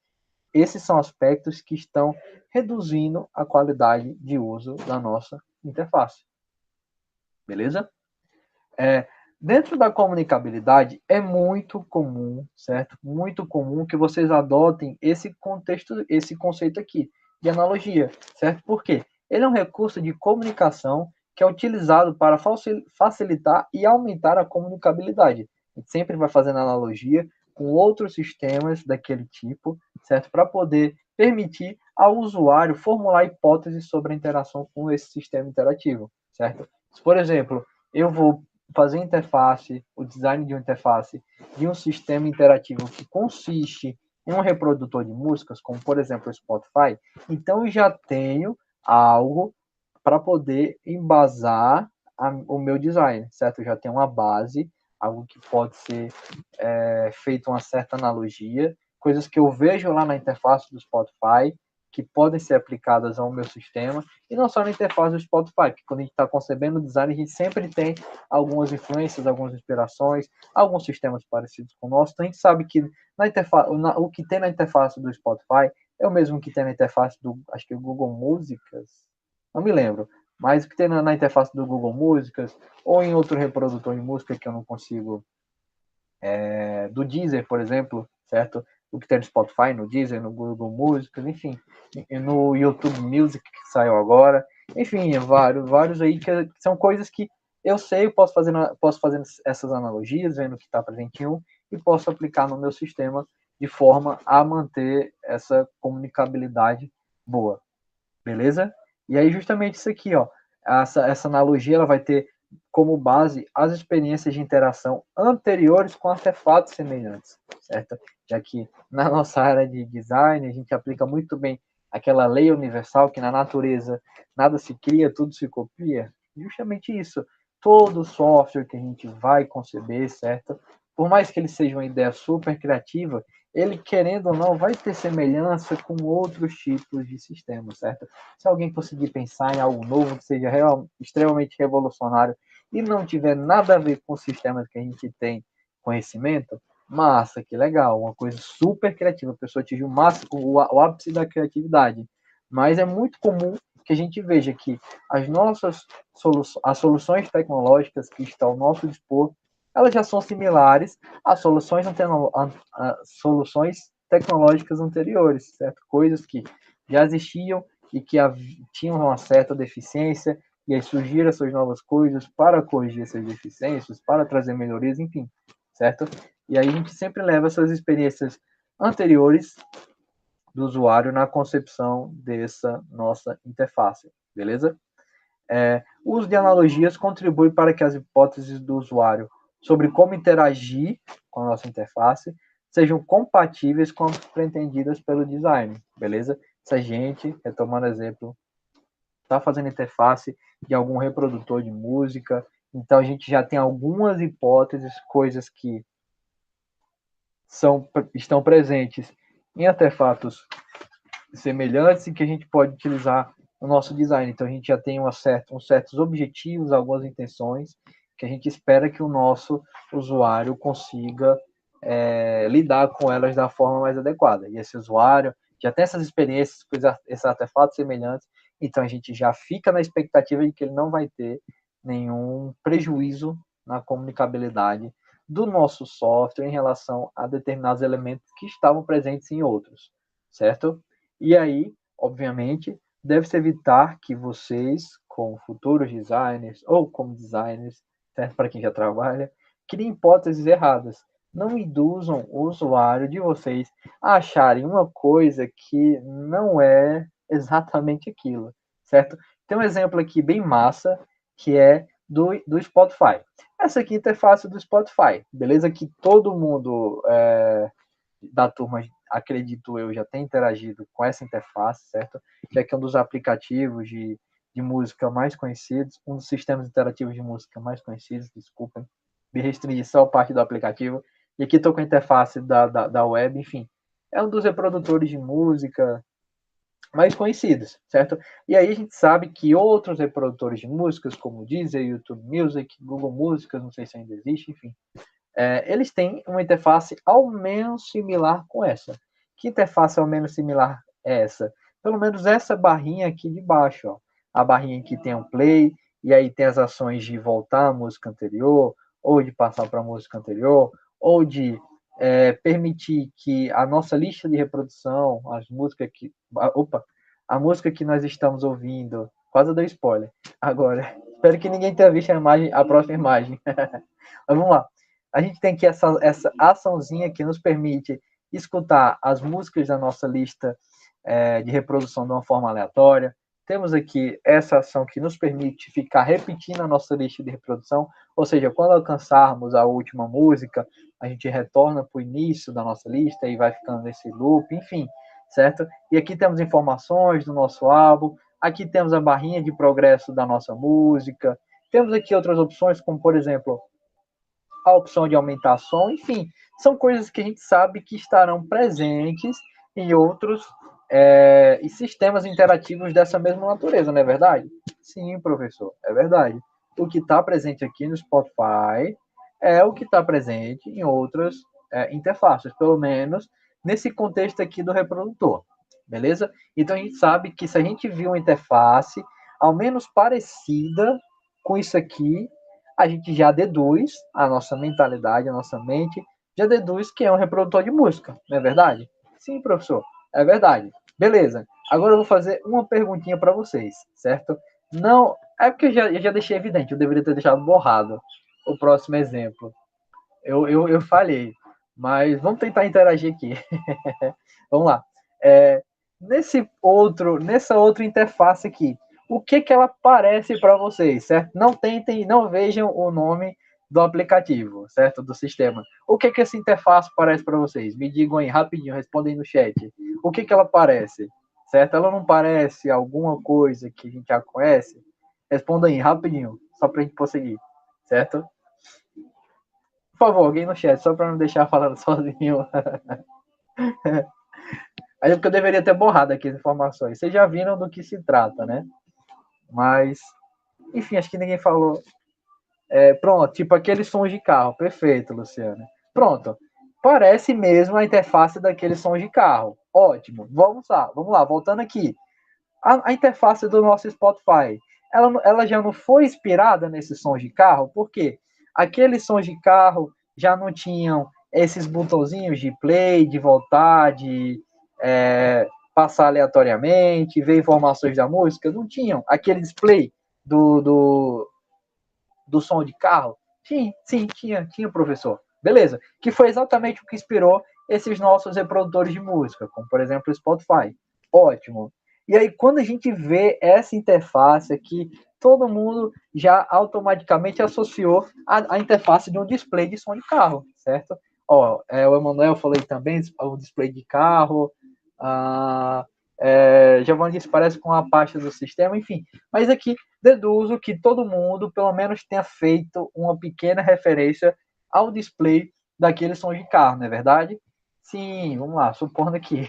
esses são aspectos que estão reduzindo a qualidade de uso da nossa interface. Beleza? Dentro da comunicabilidade, é muito comum, certo? Muito comum que vocês adotem esse contexto, esse conceito aqui, de analogia, certo? Por quê? Ele é um recurso de comunicação que é utilizado para facilitar e aumentar a comunicabilidade. A gente sempre vai fazendo analogia com outros sistemas daquele tipo, certo? Para poder permitir ao usuário formular hipóteses sobre a interação com esse sistema interativo, certo? Por exemplo, eu vou fazer interface, o design de uma interface de um sistema interativo que consiste em um reprodutor de músicas, como por exemplo o Spotify, então eu já tenho algo para poder embasar o meu design, certo? Eu já tenho uma base, algo que pode ser feito uma certa analogia, coisas que eu vejo lá na interface do Spotify, que podem ser aplicadas ao meu sistema, e não só na interface do Spotify, porque quando a gente está concebendo o design, a gente sempre tem algumas influências, algumas inspirações, alguns sistemas parecidos com o nosso, então a gente sabe que o que tem na interface do Spotify é o mesmo que tem na interface do, acho que o Google Músicas, não me lembro, mas o que tem na interface do Google Músicas, ou em outro reprodutor de música que eu não consigo, do Deezer, por exemplo, certo? O que tem no Spotify, no Deezer, no Google Músicas, enfim, no YouTube Music que saiu agora, enfim, vários aí que são coisas que eu sei, eu posso fazer essas analogias, vendo que está presente em um, e posso aplicar no meu sistema de forma a manter essa comunicabilidade boa, beleza? E aí justamente isso aqui, ó, essa analogia ela vai ter como base as experiências de interação anteriores com artefatos semelhantes, certo? Já que na nossa área de design a gente aplica muito bem aquela lei universal que na natureza nada se cria, tudo se copia. Justamente isso. Todo software que a gente vai conceber, certo? Por mais que ele seja uma ideia super criativa, ele, querendo ou não, vai ter semelhança com outros tipos de sistemas, certo? Se alguém conseguir pensar em algo novo que seja extremamente revolucionário e não tiver nada a ver com os sistemas que a gente tem conhecimento, massa, que legal, uma coisa super criativa, a pessoa atinge o ápice da criatividade. Mas é muito comum que a gente veja que as soluções tecnológicas que estão ao nosso dispor, elas já são similares às soluções tecnológicas anteriores, certo? Coisas que já existiam e que tinham uma certa deficiência, e aí surgiram essas novas coisas para corrigir essas deficiências, para trazer melhorias, enfim, certo? E aí a gente sempre leva essas experiências anteriores do usuário na concepção dessa nossa interface, beleza? O uso de analogias contribui para que as hipóteses do usuário sobre como interagir com a nossa interface sejam compatíveis com as pretendidas pelo design, beleza? Se a gente, retomando exemplo, está fazendo interface de algum reprodutor de música, então a gente já tem algumas hipóteses, coisas que estão presentes em artefatos semelhantes e que a gente pode utilizar no nosso design. Então a gente já tem uns certos objetivos, algumas intenções que a gente espera que o nosso usuário consiga lidar com elas da forma mais adequada. E esse usuário já tem essas experiências com esses artefatos semelhantes, então a gente já fica na expectativa de que ele não vai ter nenhum prejuízo na comunicabilidade do nosso software em relação a determinados elementos que estavam presentes em outros, certo? E aí, obviamente, deve-se evitar que vocês, como futuros designers ou como designers, certo? Para quem já trabalha, criem hipóteses erradas. Não induzam o usuário de vocês a acharem uma coisa que não é exatamente aquilo, certo? Tem um exemplo aqui bem massa, que é do Spotify. Essa aqui é a interface do Spotify, beleza? Que todo mundo da turma, acredito eu, já tem interagido com essa interface, certo? Já que é um dos aplicativos de música mais conhecidos, um dos sistemas interativos de música mais conhecidos, desculpem, me restringi só a parte do aplicativo, e aqui estou com a interface da web, enfim. É um dos reprodutores de música mais conhecidos, certo? E aí a gente sabe que outros reprodutores de músicas, como Deezer, YouTube Music, Google Músicas, não sei se ainda existe, enfim, eles têm uma interface ao menos similar com essa. Que interface ao menos similar é essa? Pelo menos essa barrinha aqui de baixo, ó. A barrinha que tem um play, e aí tem as ações de voltar à música anterior, ou de passar para a música anterior, ou de permitir que a nossa lista de reprodução, as músicas que. Opa! A música que nós estamos ouvindo. Quase deu spoiler. Agora, espero que ninguém tenha visto a próxima imagem. Mas vamos lá. A gente tem aqui essa açãozinha que nos permite escutar as músicas da nossa lista de reprodução de uma forma aleatória. Temos aqui essa ação que nos permite ficar repetindo a nossa lista de reprodução, ou seja, quando alcançarmos a última música, a gente retorna para o início da nossa lista e vai ficando nesse loop, enfim, certo? E aqui temos informações do nosso álbum, aqui temos a barrinha de progresso da nossa música, temos aqui outras opções, como por exemplo, a opção de aumentar som, enfim, são coisas que a gente sabe que estarão presentes em outros sistemas interativos dessa mesma natureza, não é verdade? Sim, professor, é verdade. O que está presente aqui no Spotify é o que está presente em outras interfaces, pelo menos nesse contexto aqui do reprodutor, beleza? Então a gente sabe que se a gente viu uma interface ao menos parecida com isso aqui, a gente já deduz, a nossa mentalidade, a nossa mente, já deduz que é um reprodutor de música, não é verdade? Sim, professor, é verdade. Beleza, agora eu vou fazer uma perguntinha para vocês, certo? Não, é porque eu já deixei evidente, eu deveria ter deixado borrado o próximo exemplo. Eu falhei, mas vamos tentar interagir aqui. Vamos lá. Nessa outra interface aqui, o que ela parece para vocês, certo? Não tentem, não vejam o nome do aplicativo, certo? Do sistema. O que essa interface parece para vocês? Me digam aí rapidinho, respondem no chat. O que ela parece, certo? Ela não parece alguma coisa que a gente já conhece? Responda aí rapidinho, só para a gente prosseguir, certo? Por favor, alguém no chat, só para não deixar falando sozinho. Aí é porque eu deveria ter borrado aqui as informações. Vocês já viram do que se trata, né? Mas, enfim, acho que ninguém falou. Pronto, tipo aqueles sons de carro. Perfeito, Luciana. Pronto. Parece mesmo a interface daqueles sons de carro. Ótimo. Vamos lá. Voltando aqui. A interface do nosso Spotify, ela já não foi inspirada nesses sons de carro? Por quê? Aqueles sons de carro já não tinham esses botãozinhos de play, de voltar, de passar aleatoriamente, ver informações da música? Não tinham. Aquele display do som de carro? Sim, tinha, professor. Beleza, que foi exatamente o que inspirou esses nossos reprodutores de música, como por exemplo o Spotify. Ótimo. E aí quando a gente vê essa interface aqui, todo mundo já automaticamente associou a interface de um display de som de carro, certo? Ó, o Emanuel falou aí também, o display de carro, Giovanni disse parece com a parte do sistema, enfim. Mas aqui deduzo que todo mundo, pelo menos, tenha feito uma pequena referência ao display daquele som de carro, não é verdade? Sim, vamos lá, supondo aqui.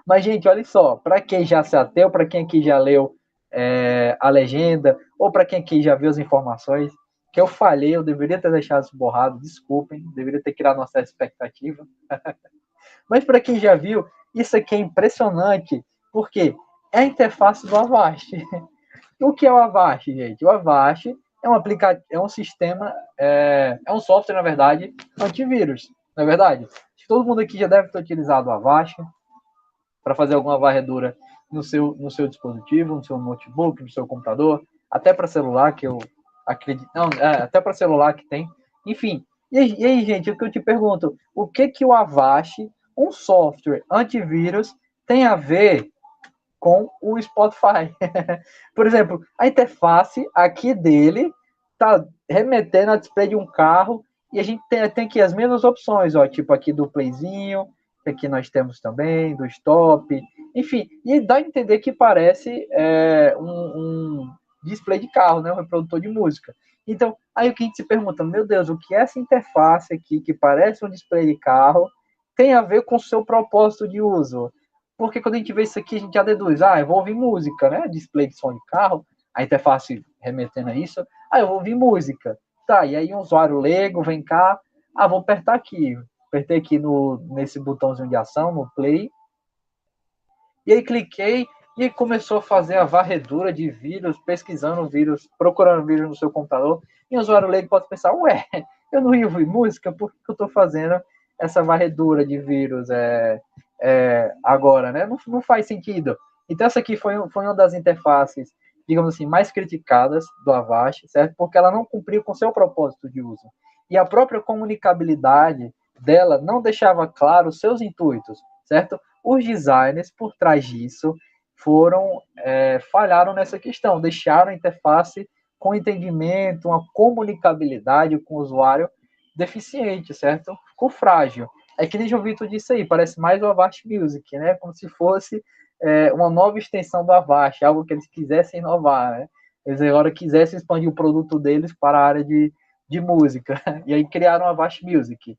Mas, gente, olha só, para quem já se ateu, para quem aqui já leu a legenda, ou para quem aqui já viu as informações, que eu falhei, eu deveria ter deixado isso borrado, desculpem, deveria ter criado uma certa expectativa. Mas para quem já viu, isso aqui é impressionante, porque é a interface do Avast. O que é o Avast, gente? O Avast é um aplicativo, é um sistema, é um software, na verdade, antivírus, não é verdade? Todo mundo aqui já deve ter utilizado o Avast para fazer alguma varredura no seu dispositivo, no seu notebook, no seu computador, até para celular, que eu acredito. Não, até para celular que tem. Enfim. E aí, gente, o que eu te pergunto, o que o Avast, um software antivírus, tem a ver com o Spotify? Por exemplo, a interface aqui dele está remetendo a display de um carro e a gente tem aqui as mesmas opções, ó, tipo aqui do playzinho, que aqui nós temos também, do stop, enfim, e dá a entender que parece um display de carro, né, um reprodutor de música. Então, aí o que a gente se pergunta, meu Deus, o que é essa interface aqui, que parece um display de carro, tem a ver com o seu propósito de uso? Porque quando a gente vê isso aqui, a gente já deduz, eu vou ouvir música, né, display de som de carro, a interface remetendo a isso, eu vou ouvir música. Tá, e aí um usuário leigo vem cá, vou apertar aqui. Apertei aqui nesse botãozinho de ação, no play. E aí cliquei e começou a fazer a varredura de vírus, pesquisando vírus, procurando vírus no seu computador. E o usuário leigo pode pensar, ué, eu não ia ouvir música, por que eu estou fazendo essa varredura de vírus agora, né? Não faz sentido. Então essa aqui foi uma das interfaces, digamos assim, mais criticadas do Avast, certo? Porque ela não cumpriu com seu propósito de uso. E a própria comunicabilidade dela não deixava claro os seus intuitos, certo? Os designers por trás disso falharam nessa questão, deixaram a interface com entendimento, uma comunicabilidade com o usuário deficiente, certo? Ficou frágil. É que nem o Vitor disse aí, parece mais o Avast Music, né? Como se fosse uma nova extensão do Avast, algo que eles quisessem inovar, né? Eles agora quisessem expandir o produto deles para a área de música, e aí criaram o Avast Music.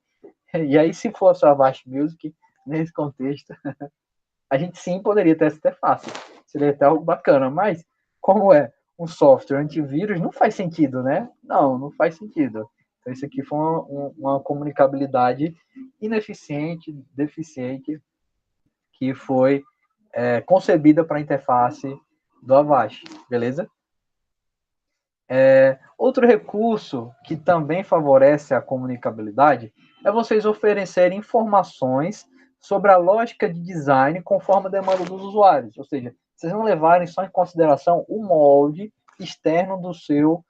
E aí, se fosse o Avast Music, nesse contexto, a gente sim poderia ter essa interface. Seria até algo bacana, mas como é um software antivírus, não faz sentido, né? Não faz sentido. Então, isso aqui foi uma comunicabilidade ineficiente, deficiente, que foi concebida para a interface do Avast, beleza? Outro recurso que também favorece a comunicabilidade é vocês oferecerem informações sobre a lógica de design conforme a demanda dos usuários. Ou seja, vocês não levarem só em consideração o molde externo do seu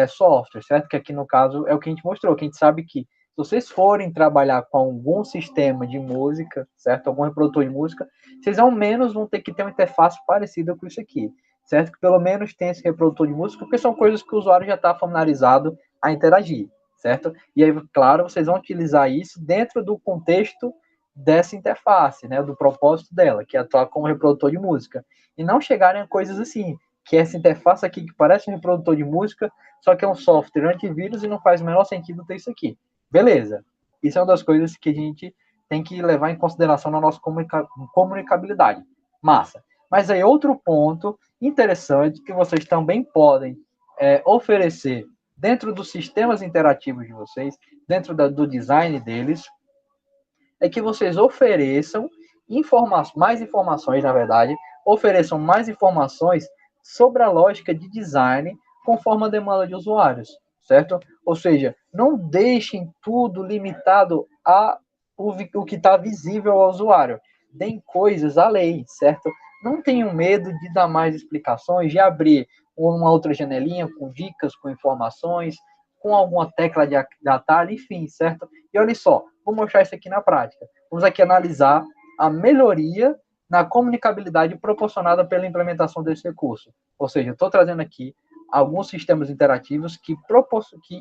software, certo? Que aqui no caso é o que a gente mostrou, que a gente sabe que se vocês forem trabalhar com algum sistema de música, certo? Algum reprodutor de música, vocês ao menos vão ter que ter uma interface parecida com isso aqui, certo? Que pelo menos tenha esse reprodutor de música, porque são coisas que o usuário já está familiarizado a interagir, certo? E aí, claro, vocês vão utilizar isso dentro do contexto dessa interface, né, do propósito dela, que é atuar como reprodutor de música, e não chegarem a coisas assim, que essa interface aqui que parece um reprodutor de música, só que é um software antivírus e não faz o menor sentido ter isso aqui. Beleza. Isso é uma das coisas que a gente tem que levar em consideração na nossa comunicabilidade. Massa. Mas aí outro ponto interessante que vocês também podem oferecer dentro dos sistemas interativos de vocês, dentro do design deles, é que vocês ofereçam mais informações, na verdade, ofereçam mais informações sobre a lógica de design conforme a demanda de usuários, certo? Ou seja, não deixem tudo limitado a o que está visível ao usuário. Deem coisas além, certo? Não tenham medo de dar mais explicações, de abrir uma outra janelinha com dicas, com informações, com alguma tecla de atalho, enfim, certo? E olha só, vou mostrar isso aqui na prática. Vamos aqui analisar a melhoria na comunicabilidade proporcionada pela implementação desse recurso. Ou seja, eu estou trazendo aqui alguns sistemas interativos que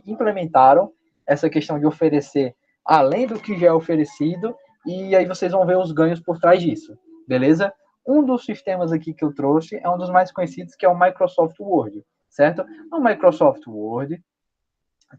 implementaram essa questão de oferecer além do que já é oferecido, e aí vocês vão ver os ganhos por trás disso, beleza? Um dos sistemas aqui que eu trouxe é um dos mais conhecidos, que é o Microsoft Word, certo? No Microsoft Word,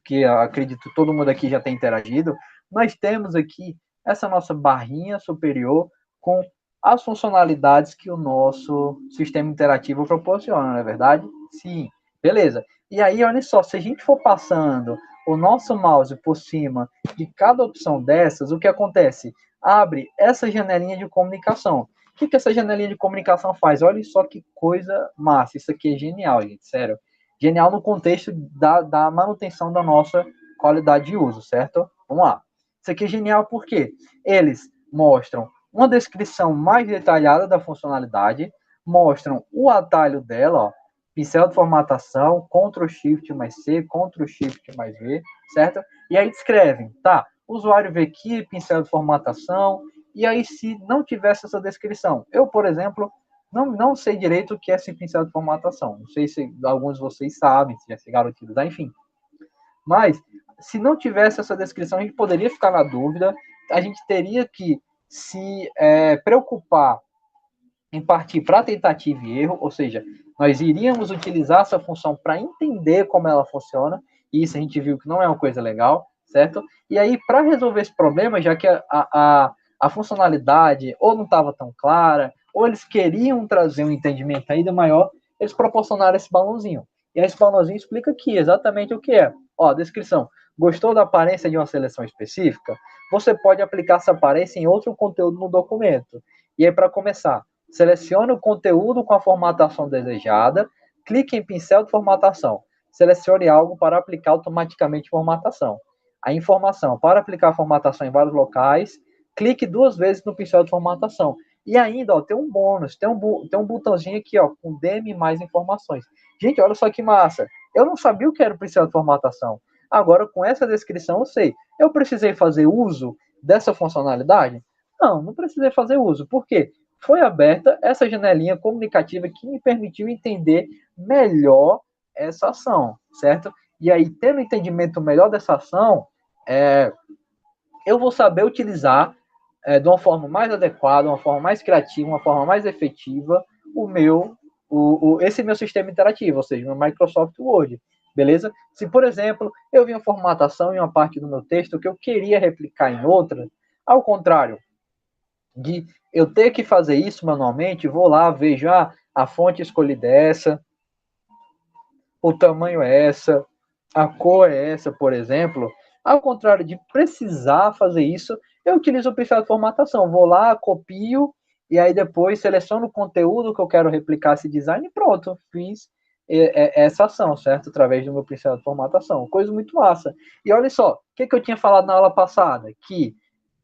que eu acredito todo mundo aqui já tem interagido, nós temos aqui essa nossa barrinha superior com as funcionalidades que o nosso sistema interativo proporciona, não é verdade? Sim, beleza. E aí, olha só, se a gente for passando o nosso mouse por cima de cada opção dessas, o que acontece? Abre essa janelinha de comunicação. O que essa janelinha de comunicação faz? Olha só que coisa massa. Isso aqui é genial, gente, sério. Genial no contexto da manutenção da nossa qualidade de uso, certo? Vamos lá. Isso aqui é genial porque eles mostram uma descrição mais detalhada da funcionalidade, mostram o atalho dela, ó, pincel de formatação, Ctrl Shift mais C, Ctrl Shift mais V, certo? E aí descrevem, tá? Usuário vê aqui, pincel de formatação, e aí se não tivesse essa descrição, eu, por exemplo, não sei direito o que é esse pincel de formatação. Não sei se alguns de vocês sabem, se já chegaram a utilizar, enfim. Mas, se não tivesse essa descrição, a gente poderia ficar na dúvida, a gente teria que se preocupar em partir para tentativa e erro, ou seja, nós iríamos utilizar essa função para entender como ela funciona, e isso a gente viu que não é uma coisa legal, certo? E aí, para resolver esse problema, já que a funcionalidade ou não estava tão clara, ou eles queriam trazer um entendimento ainda maior, eles proporcionaram esse balãozinho. E esse balãozinho explica aqui exatamente o que é. Ó, descrição. Gostou da aparência de uma seleção específica? Você pode aplicar essa aparência em outro conteúdo no documento. E aí, para começar, selecione o conteúdo com a formatação desejada, clique em pincel de formatação. Selecione algo para aplicar automaticamente formatação. A informação para aplicar a formatação em vários locais, clique 2 vezes no pincel de formatação. E ainda, ó, tem um bônus, tem um botãozinho aqui, ó, com DM mais informações. Gente, olha só que massa. Eu não sabia o que era o pincel de formatação. Agora, com essa descrição, eu sei. Eu precisei fazer uso dessa funcionalidade? Não precisei fazer uso. Por quê? Foi aberta essa janelinha comunicativa que me permitiu entender melhor essa ação, certo? E aí, tendo um entendimento melhor dessa ação, eu vou saber utilizar de uma forma mais adequada, uma forma mais criativa, uma forma mais efetiva esse meu sistema interativo, ou seja, o meu Microsoft Word, beleza? Se, por exemplo, eu vi uma formatação em uma parte do meu texto que eu queria replicar em outra, ao contrário de eu ter que fazer isso manualmente, vou lá, vejo a fonte escolhida é essa, o tamanho é essa, a cor é essa, por exemplo. Ao contrário de precisar fazer isso, eu utilizo o pincel de formatação. Vou lá, copio, e aí depois seleciono o conteúdo que eu quero replicar esse design e pronto, fiz essa ação, certo? Através do meu pincel de formatação. Coisa muito massa. E olha só, o que eu tinha falado na aula passada? Que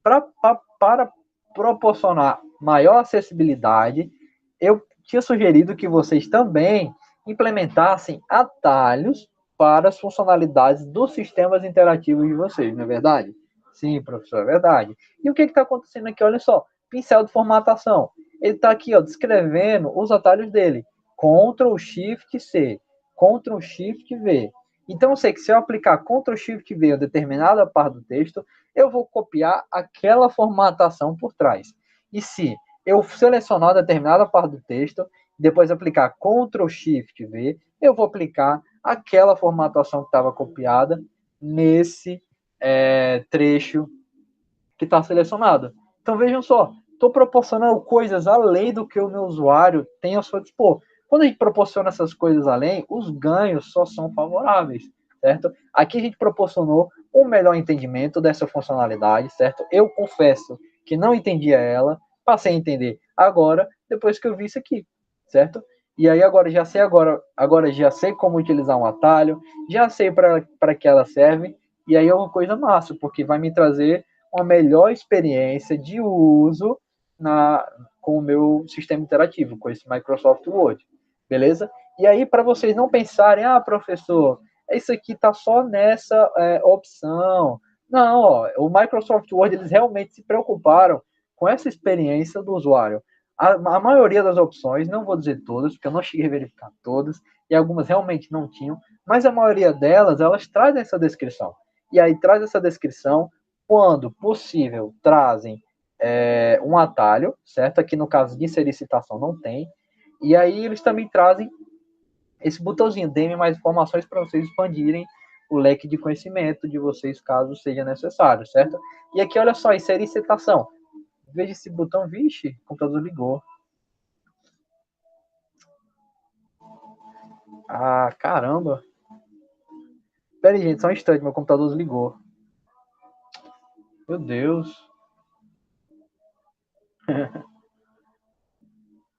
para proporcionar maior acessibilidade, eu tinha sugerido que vocês também implementassem atalhos para as funcionalidades dos sistemas interativos de vocês, não é verdade? Sim, professor, é verdade. E o que está acontecendo aqui? Olha só, pincel de formatação. Ele está aqui, ó, descrevendo os atalhos dele. Ctrl Shift C, Ctrl Shift V. Então eu sei que se eu aplicar Ctrl Shift V em determinada parte do texto, eu vou copiar aquela formatação por trás. E se eu selecionar determinada parte do texto, depois aplicar Ctrl Shift V, eu vou aplicar aquela formatação que estava copiada nesse trecho que está selecionado. Então vejam só, estou proporcionando coisas além do que o meu usuário tem ao seu dispor. Quando a gente proporciona essas coisas além, os ganhos só são favoráveis, certo? Aqui a gente proporcionou um melhor entendimento dessa funcionalidade, certo? Eu confesso que não entendia ela, passei a entender agora, depois que eu vi isso aqui, certo? E aí agora já sei como utilizar um atalho, já sei para que ela serve, e aí é uma coisa massa, porque vai me trazer uma melhor experiência de uso com o meu sistema interativo, com esse Microsoft Word, beleza? E aí, para vocês não pensarem, professor, Isso aqui está só nessa opção. Não, ó, o Microsoft Word, eles realmente se preocuparam com essa experiência do usuário. A maioria das opções, não vou dizer todas, porque eu não cheguei a verificar todas, e algumas realmente não tinham, mas a maioria delas, elas trazem essa descrição. E aí traz essa descrição, quando possível, trazem um atalho, certo? Aqui no caso de inserir citação não tem. E aí eles também trazem esse botãozinho, dê-me mais informações para vocês expandirem o leque de conhecimento de vocês, caso seja necessário, certo? E aqui, olha só, inserir citação. Veja esse botão, vixe, o computador ligou. Ah, caramba. Pera aí, gente, só um instante, meu computador desligou. Meu Deus.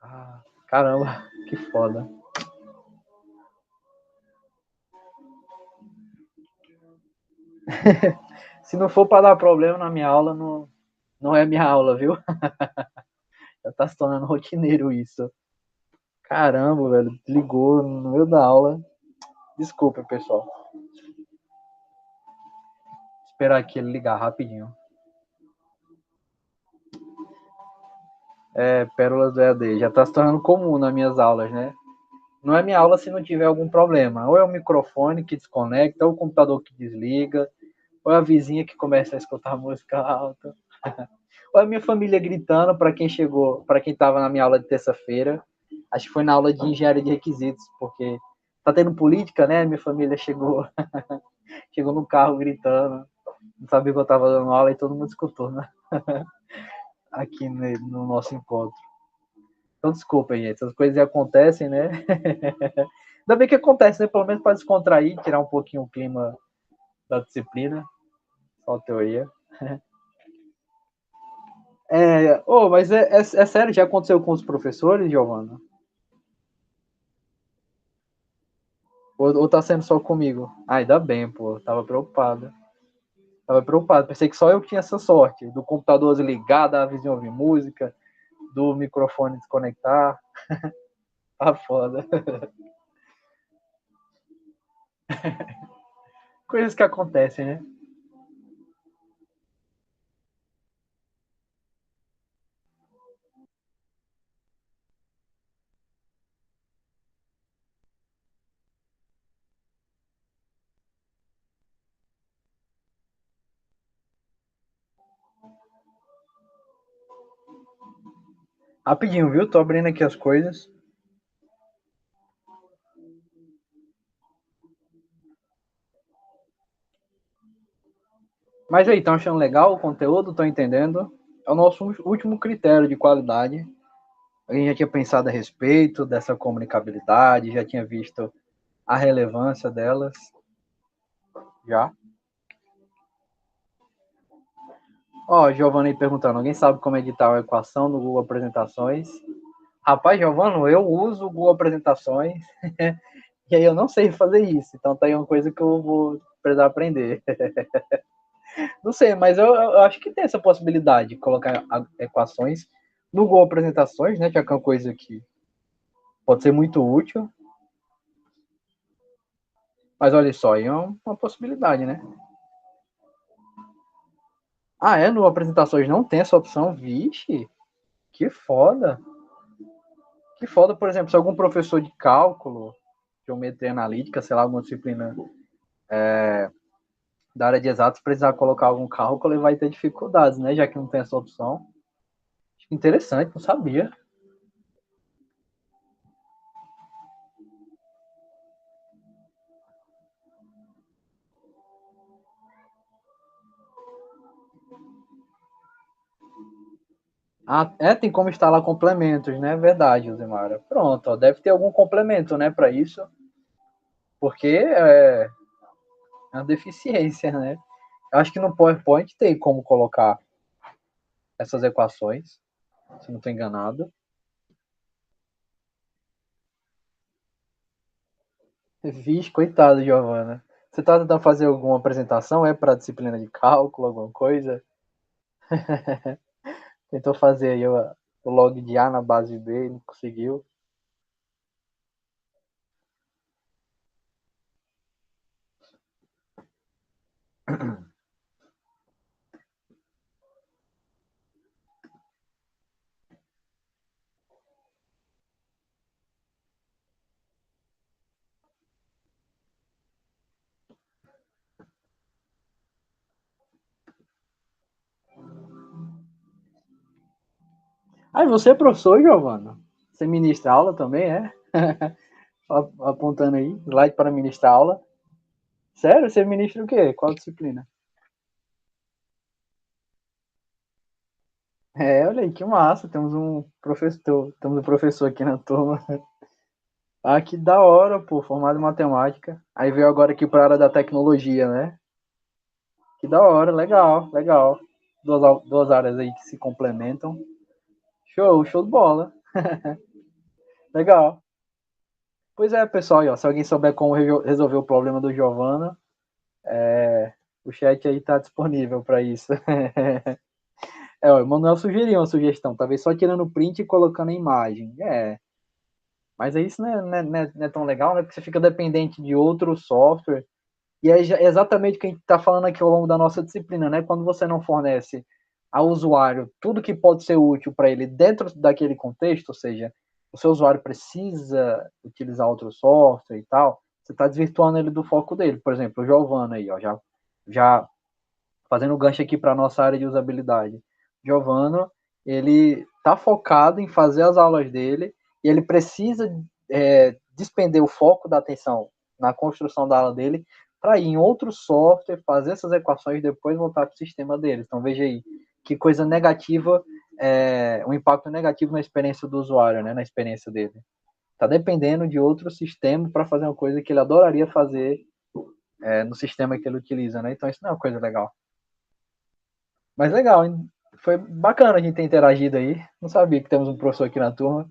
Ah, caramba, que foda. Se não for para dar problema na minha aula, não, não é minha aula, viu? Já tá se tornando rotineiro isso. Caramba, velho, ligou no meio da aula. Desculpa, pessoal. Esperar aqui ele ligar rapidinho. Pérolas do EAD. Já tá se tornando comum nas minhas aulas, né? Não é minha aula se não tiver algum problema. Ou é o microfone que desconecta, ou o computador que desliga, ou é a vizinha que começa a escutar música alta. Ou é a minha família gritando para quem chegou, para quem estava na minha aula de terça-feira. Acho que foi na aula de engenharia de requisitos, porque tá tendo política, né? Minha família chegou no carro gritando. Não sabia que eu estava dando aula e todo mundo escutou, né? Aqui no nosso encontro. Então, desculpa, gente, essas coisas acontecem, né? Ainda bem que acontece, né? Pelo menos para descontrair, tirar um pouquinho o clima da disciplina, só a teoria. Mas é sério, já aconteceu com os professores, Giovana? Ou tá sendo só comigo? Ah, ainda bem, pô, tava preocupado. Tava preocupado, pensei que só eu tinha essa sorte, do computador desligar, da vizinha ouvir música, do microfone desconectar. Tá foda. Coisas que acontecem, né? Rapidinho, viu? Tô abrindo aqui as coisas. Mas aí, estão achando legal o conteúdo? Estão entendendo? É o nosso último critério de qualidade. A gente já tinha pensado a respeito dessa comunicabilidade, já tinha visto a relevância delas. Já. Ó, Giovanni perguntando, alguém sabe como editar uma equação no Google Apresentações? Rapaz, Giovanni, eu uso o Google Apresentações e aí eu não sei fazer isso. Então tá aí uma coisa que eu vou precisar aprender. Não sei, mas eu acho que tem essa possibilidade de colocar equações no Google Apresentações, né? Que é uma coisa que pode ser muito útil. Mas olha só, aí é uma possibilidade, né? Ah, é? No Apresentações não tem essa opção? Vixe, que foda. Que foda, por exemplo, se algum professor de cálculo, geometria analítica, sei lá, alguma disciplina da área de exatos precisar colocar algum cálculo, ele vai ter dificuldades, né? Já que não tem essa opção. Interessante, não sabia. Ah, tem como instalar complementos, né? Verdade, Zimara. Pronto, ó, deve ter algum complemento, né, para isso, porque é uma deficiência, né? Eu acho que no PowerPoint tem como colocar essas equações, se não estou enganado. Vixe, coitado, Giovana. Você está tentando fazer alguma apresentação? É para disciplina de cálculo, alguma coisa? Tentou fazer aí o log de A na base B e não conseguiu. Ah, você é professor, Giovana? Você ministra aula também, é? Apontando aí, slide para ministrar aula. Sério? Você ministra o quê? Qual disciplina? É, olha aí, que massa. Temos um professor aqui na turma. Ah, que da hora, pô, formado em matemática. Aí veio agora aqui para a área da tecnologia, né? Que da hora, legal, legal. Duas áreas aí que se complementam. Show, show de bola. Legal. Pois é, pessoal, aí, ó, se alguém souber como resolver o problema do Giovana, o chat aí tá disponível para isso. É, ó, o Manuel sugeriu uma sugestão, talvez só tirando print e colocando a imagem. É, mas aí isso não é tão legal, né? Porque você fica dependente de outro software. E é exatamente o que a gente está falando aqui ao longo da nossa disciplina, né? Quando você não fornece ao usuário tudo que pode ser útil para ele dentro daquele contexto, ou seja, o seu usuário precisa utilizar outro software e tal, você está desvirtuando ele do foco dele. Por exemplo, o Giovanna aí, ó, já fazendo o gancho aqui para a nossa área de usabilidade. Giovanna, ele está focado em fazer as aulas dele e ele precisa despender o foco da atenção na construção da aula dele para ir em outro software, fazer essas equações e depois voltar para o sistema dele. Então veja aí que coisa negativa, um impacto negativo na experiência do usuário, né, na experiência dele. Está dependendo de outro sistema para fazer uma coisa que ele adoraria fazer no sistema que ele utiliza, né? Então isso não é uma coisa legal. Mas legal, hein? Foi bacana a gente ter interagido aí. Não sabia que temos um professor aqui na turma.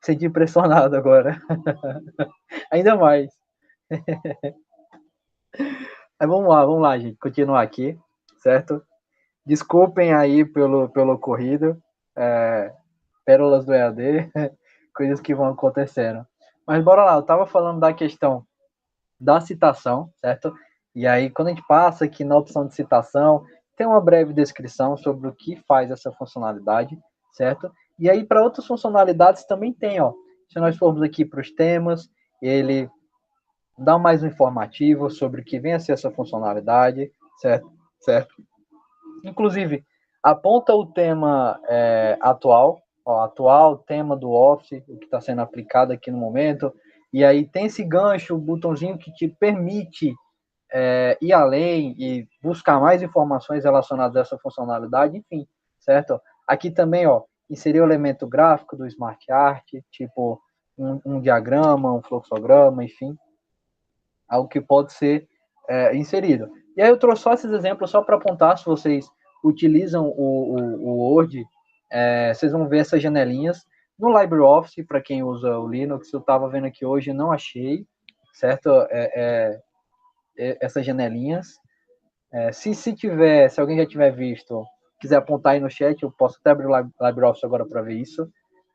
Senti impressionado agora. Ainda mais. Mas vamos lá, gente. Continuar aqui, certo? Desculpem aí pelo ocorrido. Pérolas do EAD, coisas que vão acontecendo. Mas bora lá, eu estava falando da questão da citação, certo? E aí, quando a gente passa aqui na opção de citação, tem uma breve descrição sobre o que faz essa funcionalidade, certo? E aí, para outras funcionalidades também tem, ó. Se nós formos aqui para os temas, ele dá mais um informativo sobre o que vem a ser essa funcionalidade, certo? Certo? Inclusive, aponta o tema atual, ó, atual tema do Office, o que está sendo aplicado aqui no momento, e aí tem esse gancho, o botãozinho que te permite ir além e buscar mais informações relacionadas a essa funcionalidade, enfim, certo? Aqui também, ó, inserir o elemento gráfico do Smart Art, tipo um diagrama, um fluxograma, enfim, algo que pode ser inserido. E aí eu trouxe só esses exemplos só para apontar, se vocês utilizam o Word, vocês vão ver essas janelinhas. No LibreOffice, para quem usa o Linux, eu estava vendo aqui hoje, não achei, certo? Essas janelinhas. Se alguém já tiver visto, quiser apontar aí no chat, eu posso até abrir o LibreOffice agora para ver isso.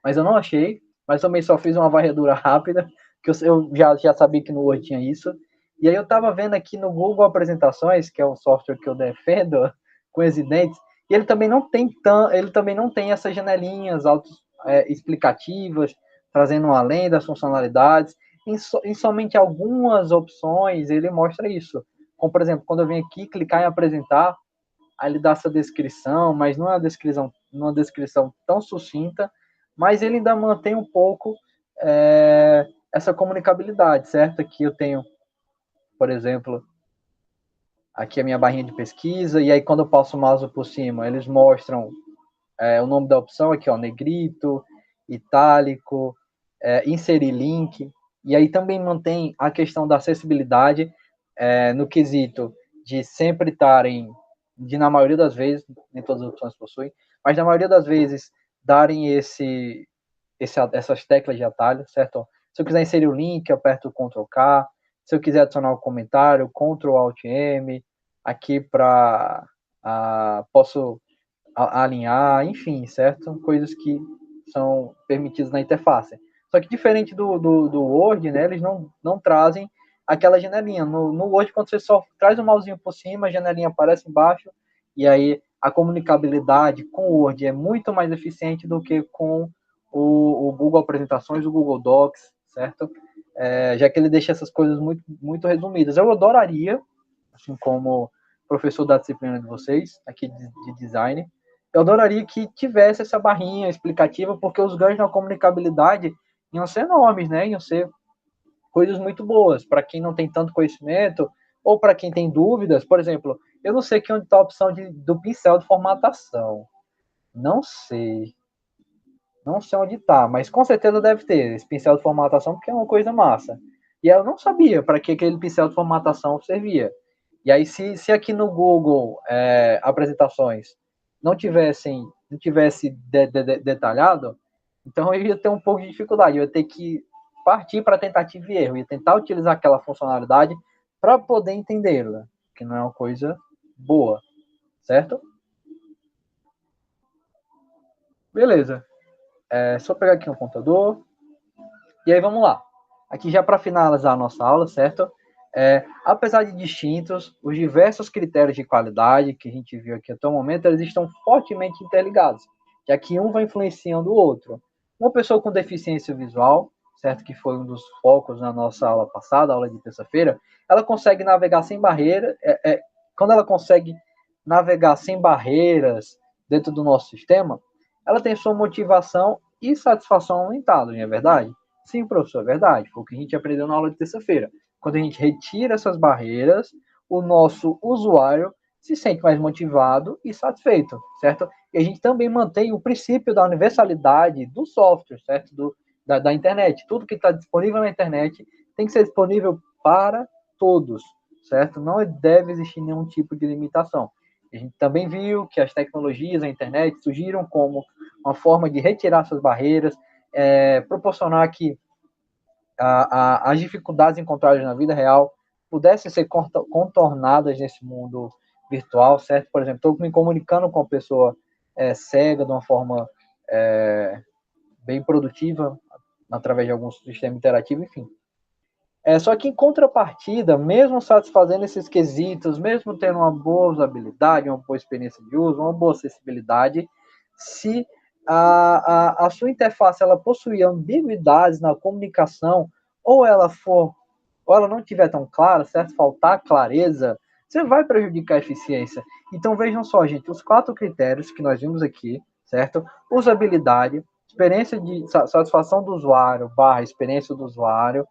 Mas eu não achei, mas também só fiz uma varredura rápida, que eu já sabia que no Word tinha isso. E aí eu estava vendo aqui no Google Apresentações, que é o software que eu defendo, com exidentes, e ele também não tem essas janelinhas explicativas, trazendo além das funcionalidades. Em somente algumas opções ele mostra isso. Como, por exemplo, quando eu venho aqui clicar em apresentar, aí ele dá essa descrição, mas não é uma descrição tão sucinta, mas ele ainda mantém um pouco essa comunicabilidade, certo? Aqui eu tenho, por exemplo, aqui a minha barrinha de pesquisa, e aí quando eu passo o mouse por cima, eles mostram o nome da opção aqui, ó, negrito, itálico, inserir link, e aí também mantém a questão da acessibilidade no quesito de sempre estarem, na maioria das vezes, nem todas as opções possuem, mas na maioria das vezes darem essas teclas de atalho, certo? Se eu quiser inserir o link, eu aperto o Ctrl K. Se eu quiser adicionar um comentário, Ctrl Alt M. Aqui para posso alinhar, enfim, certo? Coisas que são permitidas na interface. Só que diferente do Word, né, eles não trazem aquela janelinha. No Word, quando você só traz o mousinho por cima, a janelinha aparece embaixo, e aí a comunicabilidade com o Word é muito mais eficiente do que com o Google Apresentações, o Google Docs, certo? Já que ele deixa essas coisas muito, muito resumidas. Eu adoraria, assim como professor da disciplina de vocês, aqui de design, eu adoraria que tivesse essa barrinha explicativa, porque os ganhos na comunicabilidade iam ser enormes, né? Iam ser coisas muito boas para quem não tem tanto conhecimento ou para quem tem dúvidas. Por exemplo, eu não sei aqui onde está a opção do pincel de formatação. Não sei. Não sei onde está, mas com certeza deve ter esse pincel de formatação, porque é uma coisa massa. E eu não sabia para que aquele pincel de formatação servia. E aí, se aqui no Google apresentações não tivesse detalhado, então eu ia ter um pouco de dificuldade. Eu ia ter que partir para tentativa e erro, ia tentar utilizar aquela funcionalidade para poder entendê-la, que não é uma coisa boa, certo? Beleza. Só pegar aqui um computador. E aí vamos lá. Aqui já para finalizar a nossa aula, certo? Apesar de distintos, os diversos critérios de qualidade que a gente viu aqui até o momento, eles estão fortemente interligados, já que um vai influenciando o outro. Uma pessoa com deficiência visual, certo? Que foi um dos focos na nossa aula passada, aula de terça-feira, ela consegue navegar sem barreira. Quando ela consegue navegar sem barreiras dentro do nosso sistema, ela tem sua motivação e satisfação aumentadas, não é verdade? Sim, professor, é verdade. Foi o que a gente aprendeu na aula de terça-feira. Quando a gente retira essas barreiras, o nosso usuário se sente mais motivado e satisfeito, certo? E a gente também mantém o princípio da universalidade do software, certo? Da internet. Tudo que está disponível na internet tem que ser disponível para todos, certo? Não deve existir nenhum tipo de limitação. A gente também viu que as tecnologias, a internet, surgiram como uma forma de retirar essas barreiras, proporcionar que as dificuldades encontradas na vida real pudessem ser contornadas nesse mundo virtual, certo? Por exemplo, estou me comunicando com uma pessoa cega de uma forma bem produtiva, através de algum sistema interativo, enfim. Só que em contrapartida, mesmo satisfazendo esses quesitos, mesmo tendo uma boa usabilidade, uma boa experiência de uso, uma boa acessibilidade, se a sua interface ela possuir ambiguidades na comunicação, ou ela não estiver tão clara, certo? Faltar clareza, você vai prejudicar a eficiência. Então vejam só, gente, os 4 critérios que nós vimos aqui, certo? Usabilidade, experiência de satisfação do usuário, experiência do usuário,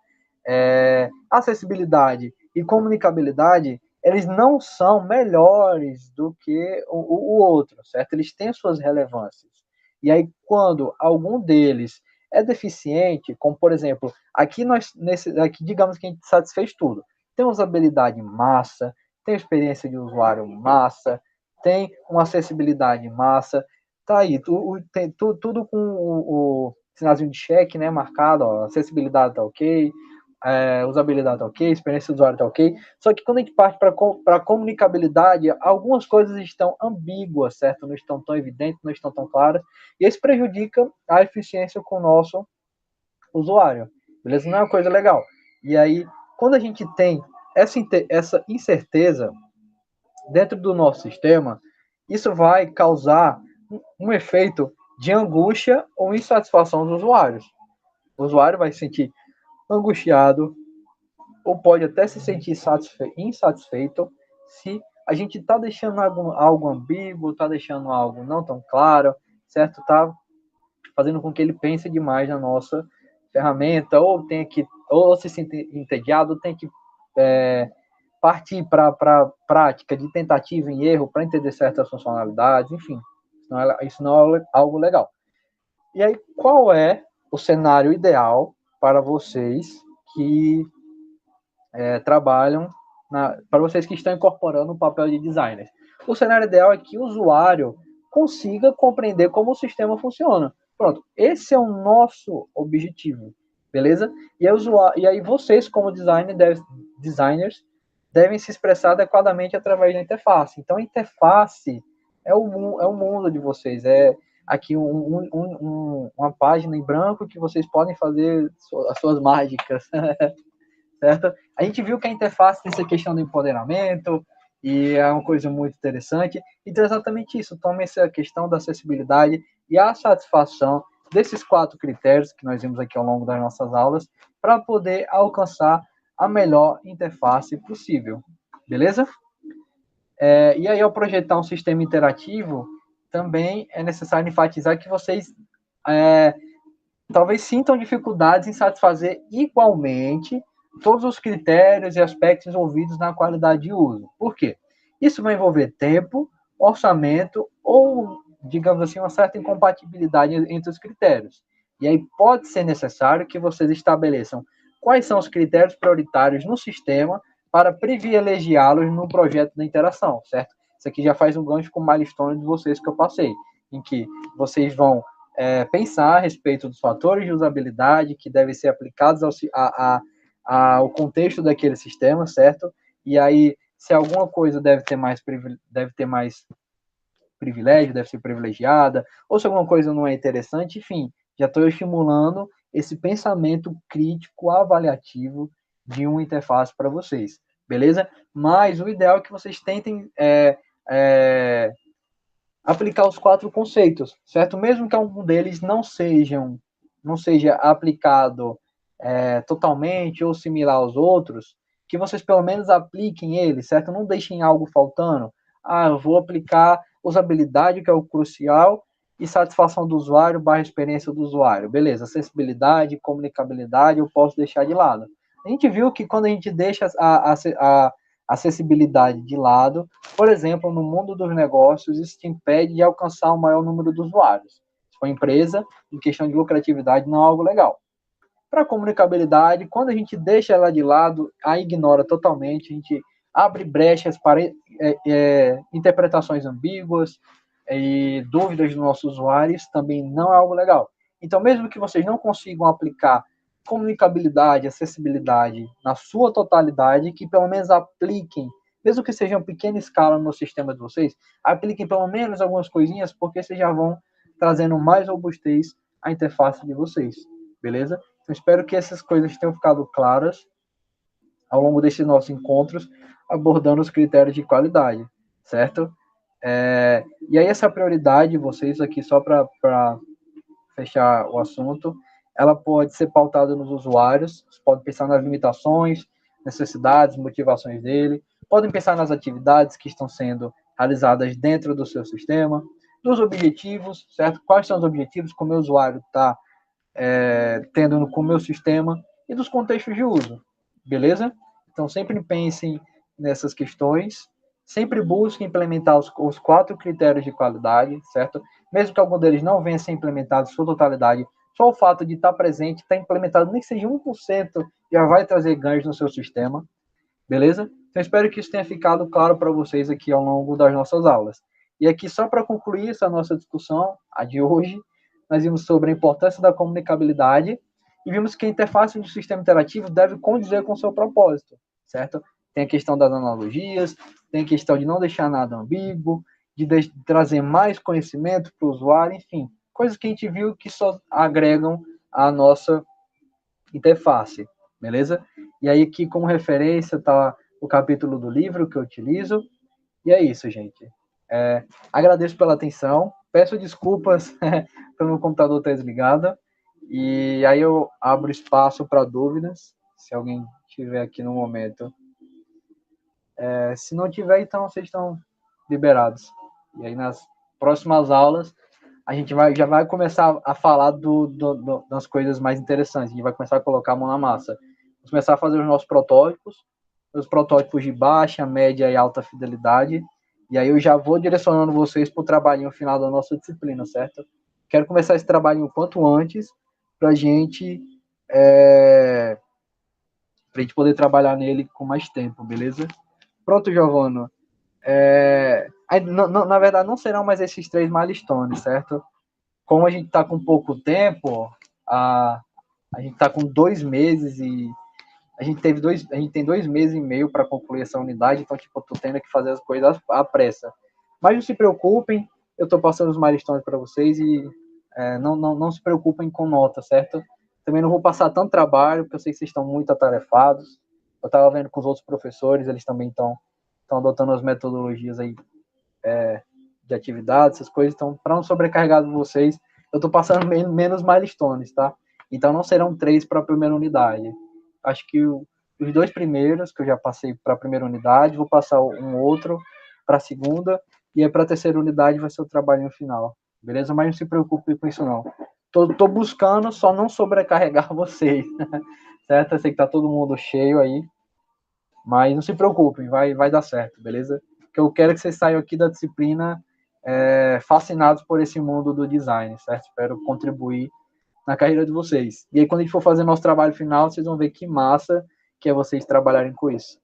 acessibilidade e comunicabilidade, eles não são melhores do que o outro, certo? Eles têm suas relevâncias. E aí, quando algum deles é deficiente, como por exemplo, aqui digamos que a gente satisfez tudo. Tem usabilidade massa, tem experiência de usuário massa, tem uma acessibilidade massa, tá aí, tem tudo com o sinalzinho de cheque, né, marcado, ó, acessibilidade tá ok, usabilidade tá ok, experiência do usuário tá ok. Só que quando a gente parte para a comunicabilidade, algumas coisas estão ambíguas, certo? Não estão tão evidentes, não estão tão claras, e isso prejudica a eficiência com o nosso usuário. Beleza? Não é uma coisa legal. E aí, quando a gente tem essa incerteza dentro do nosso sistema, isso vai causar um efeito de angústia ou insatisfação dos usuários. O usuário vai se sentir angustiado, ou pode até se sentir insatisfeito se a gente está deixando algo ambíguo, está deixando algo não tão claro, certo? Está fazendo com que ele pense demais na nossa ferramenta, ou se sinta entediado, ou tem que partir para a prática de tentativa e erro para entender certas funcionalidades, enfim, isso não é algo legal. E aí, qual é o cenário ideal para vocês que trabalham, para vocês que estão incorporando o papel de designer? O cenário ideal é que o usuário consiga compreender como o sistema funciona. Pronto, esse é o nosso objetivo, beleza? E aí vocês, como designers, devem se expressar adequadamente através da interface. Então, a interface é o mundo de vocês, é aqui uma página em branco que vocês podem fazer as suas mágicas, certo? A gente viu que a interface tem essa questão do empoderamento, e é uma coisa muito interessante. Então, é exatamente isso. Tome essa questão da acessibilidade e a satisfação desses 4 critérios que nós vimos aqui ao longo das nossas aulas, para poder alcançar a melhor interface possível. Beleza? E aí, ao projetar um sistema interativo, também é necessário enfatizar que vocês talvez sintam dificuldades em satisfazer igualmente todos os critérios e aspectos envolvidos na qualidade de uso. Por quê? Isso vai envolver tempo, orçamento ou, digamos assim, uma certa incompatibilidade entre os critérios. E aí pode ser necessário que vocês estabeleçam quais são os critérios prioritários no sistema para privilegiá-los no projeto da interação, certo? Isso aqui já faz um gancho com o milestone de vocês que eu passei, em que vocês vão pensar a respeito dos fatores de usabilidade que devem ser aplicados ao contexto daquele sistema, certo? E aí, se alguma coisa deve ter mais privilégio, deve ser privilegiada, ou se alguma coisa não é interessante, enfim, já estou estimulando esse pensamento crítico avaliativo de uma interface para vocês, beleza? Mas o ideal é que vocês tentem aplicar os 4 conceitos, certo? Mesmo que algum deles não seja aplicado totalmente ou similar aos outros, que vocês pelo menos apliquem ele, certo? Não deixem algo faltando. Eu vou aplicar usabilidade, que é o crucial, e satisfação do usuário / experiência do usuário. Beleza, acessibilidade, comunicabilidade, eu posso deixar de lado. A gente viu que quando a gente deixa a acessibilidade de lado, por exemplo, no mundo dos negócios, isso te impede de alcançar o maior número de usuários. Se for empresa, em questão de lucratividade, não é algo legal. Para a comunicabilidade, quando a gente deixa ela de lado, a ignora totalmente, a gente abre brechas para interpretações ambíguas e dúvidas dos nossos usuários, também não é algo legal. Então, mesmo que vocês não consigam aplicar comunicabilidade, acessibilidade na sua totalidade, que pelo menos apliquem, mesmo que seja em pequena escala no sistema de vocês, apliquem pelo menos algumas coisinhas, porque vocês já vão trazendo mais robustez à interface de vocês, beleza? Então, espero que essas coisas tenham ficado claras ao longo desses nossos encontros, abordando os critérios de qualidade, certo? E aí, essa prioridade, vocês aqui, só para fechar o assunto, ela pode ser pautada nos usuários, vocês podem pensar nas limitações, necessidades, motivações dele, podem pensar nas atividades que estão sendo realizadas dentro do seu sistema, dos objetivos, certo? Quais são os objetivos que o meu usuário está tendo com o meu sistema e dos contextos de uso, beleza? Então, sempre pensem nessas questões, sempre busquem implementar os 4 critérios de qualidade, certo? Mesmo que algum deles não venha a ser implementado em sua totalidade, só o fato de estar presente, estar implementado, nem que seja 1%, já vai trazer ganhos no seu sistema, beleza? Então, espero que isso tenha ficado claro para vocês aqui ao longo das nossas aulas. E aqui, só para concluir essa nossa discussão, a de hoje, nós vimos sobre a importância da comunicabilidade e vimos que a interface do sistema interativo deve condizer com o seu propósito, certo? Tem a questão das analogias, tem a questão de não deixar nada ambíguo, de trazer mais conhecimento para o usuário, enfim, coisas que a gente viu que só agregam a nossa interface, beleza? E aí aqui como referência está o capítulo do livro que eu utilizo, e é isso, gente. Agradeço pela atenção, peço desculpas pelo meu computador estar desligado, e aí eu abro espaço para dúvidas, se alguém tiver aqui no momento. Se não tiver, então vocês estão liberados. E aí nas próximas aulas a gente já vai começar a falar das coisas mais interessantes. A gente vai começar a colocar a mão na massa. Vamos começar a fazer os protótipos de baixa, média e alta fidelidade. E aí eu já vou direcionando vocês para o trabalhinho final da nossa disciplina, certo? Quero começar esse trabalhinho o quanto antes para a gente poder trabalhar nele com mais tempo, beleza? Pronto, Giovano. Na verdade, não serão mais esses 3 milestones, certo? Como a gente está com pouco tempo, a gente está com 2 meses e a gente tem 2 meses e meio para concluir essa unidade, então, tipo, eu tô tendo que fazer as coisas à pressa. Mas não se preocupem, eu estou passando os milestones para vocês e não se preocupem com nota, certo? Também não vou passar tanto trabalho, porque eu sei que vocês estão muito atarefados. Eu estava vendo com os outros professores, eles também estão adotando as metodologias aí de atividades, essas coisas. Então, para não sobrecarregar vocês, eu estou passando menos milestones, tá? Então, não serão 3 para a primeira unidade. Acho que os 2 primeiros, que eu já passei para a primeira unidade, vou passar um outro para a segunda, e aí para a terceira unidade vai ser o trabalho final, beleza? Mas não se preocupe com isso, não. Tô buscando só não sobrecarregar vocês, certo? Eu sei que tá todo mundo cheio aí, mas não se preocupem, vai dar certo, beleza? Porque eu quero que vocês saiam aqui da disciplina fascinados por esse mundo do design, certo? Espero contribuir na carreira de vocês. E aí, quando a gente for fazer nosso trabalho final, vocês vão ver que massa que é vocês trabalharem com isso,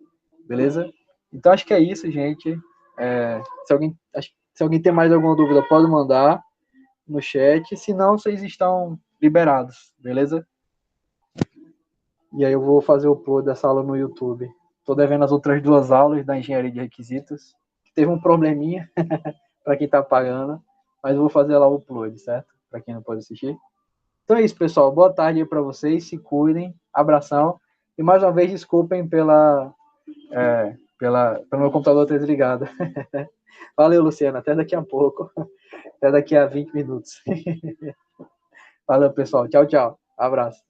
beleza? Então, acho que é isso, gente. Se alguém tem mais alguma dúvida, pode mandar no chat. Se não, vocês estão liberados, beleza? E aí eu vou fazer o upload dessa aula no YouTube. Estou devendo as outras 2 aulas da engenharia de requisitos. Teve um probleminha para quem está pagando, mas eu vou fazer lá o upload, certo? Para quem não pode assistir. Então é isso, pessoal. Boa tarde aí para vocês. Se cuidem. Abração. E mais uma vez, desculpem pelo meu computador ter desligado. Valeu, Luciano. Até daqui a pouco. Até daqui a 20 minutos. Valeu, pessoal. Tchau, tchau. Abraço.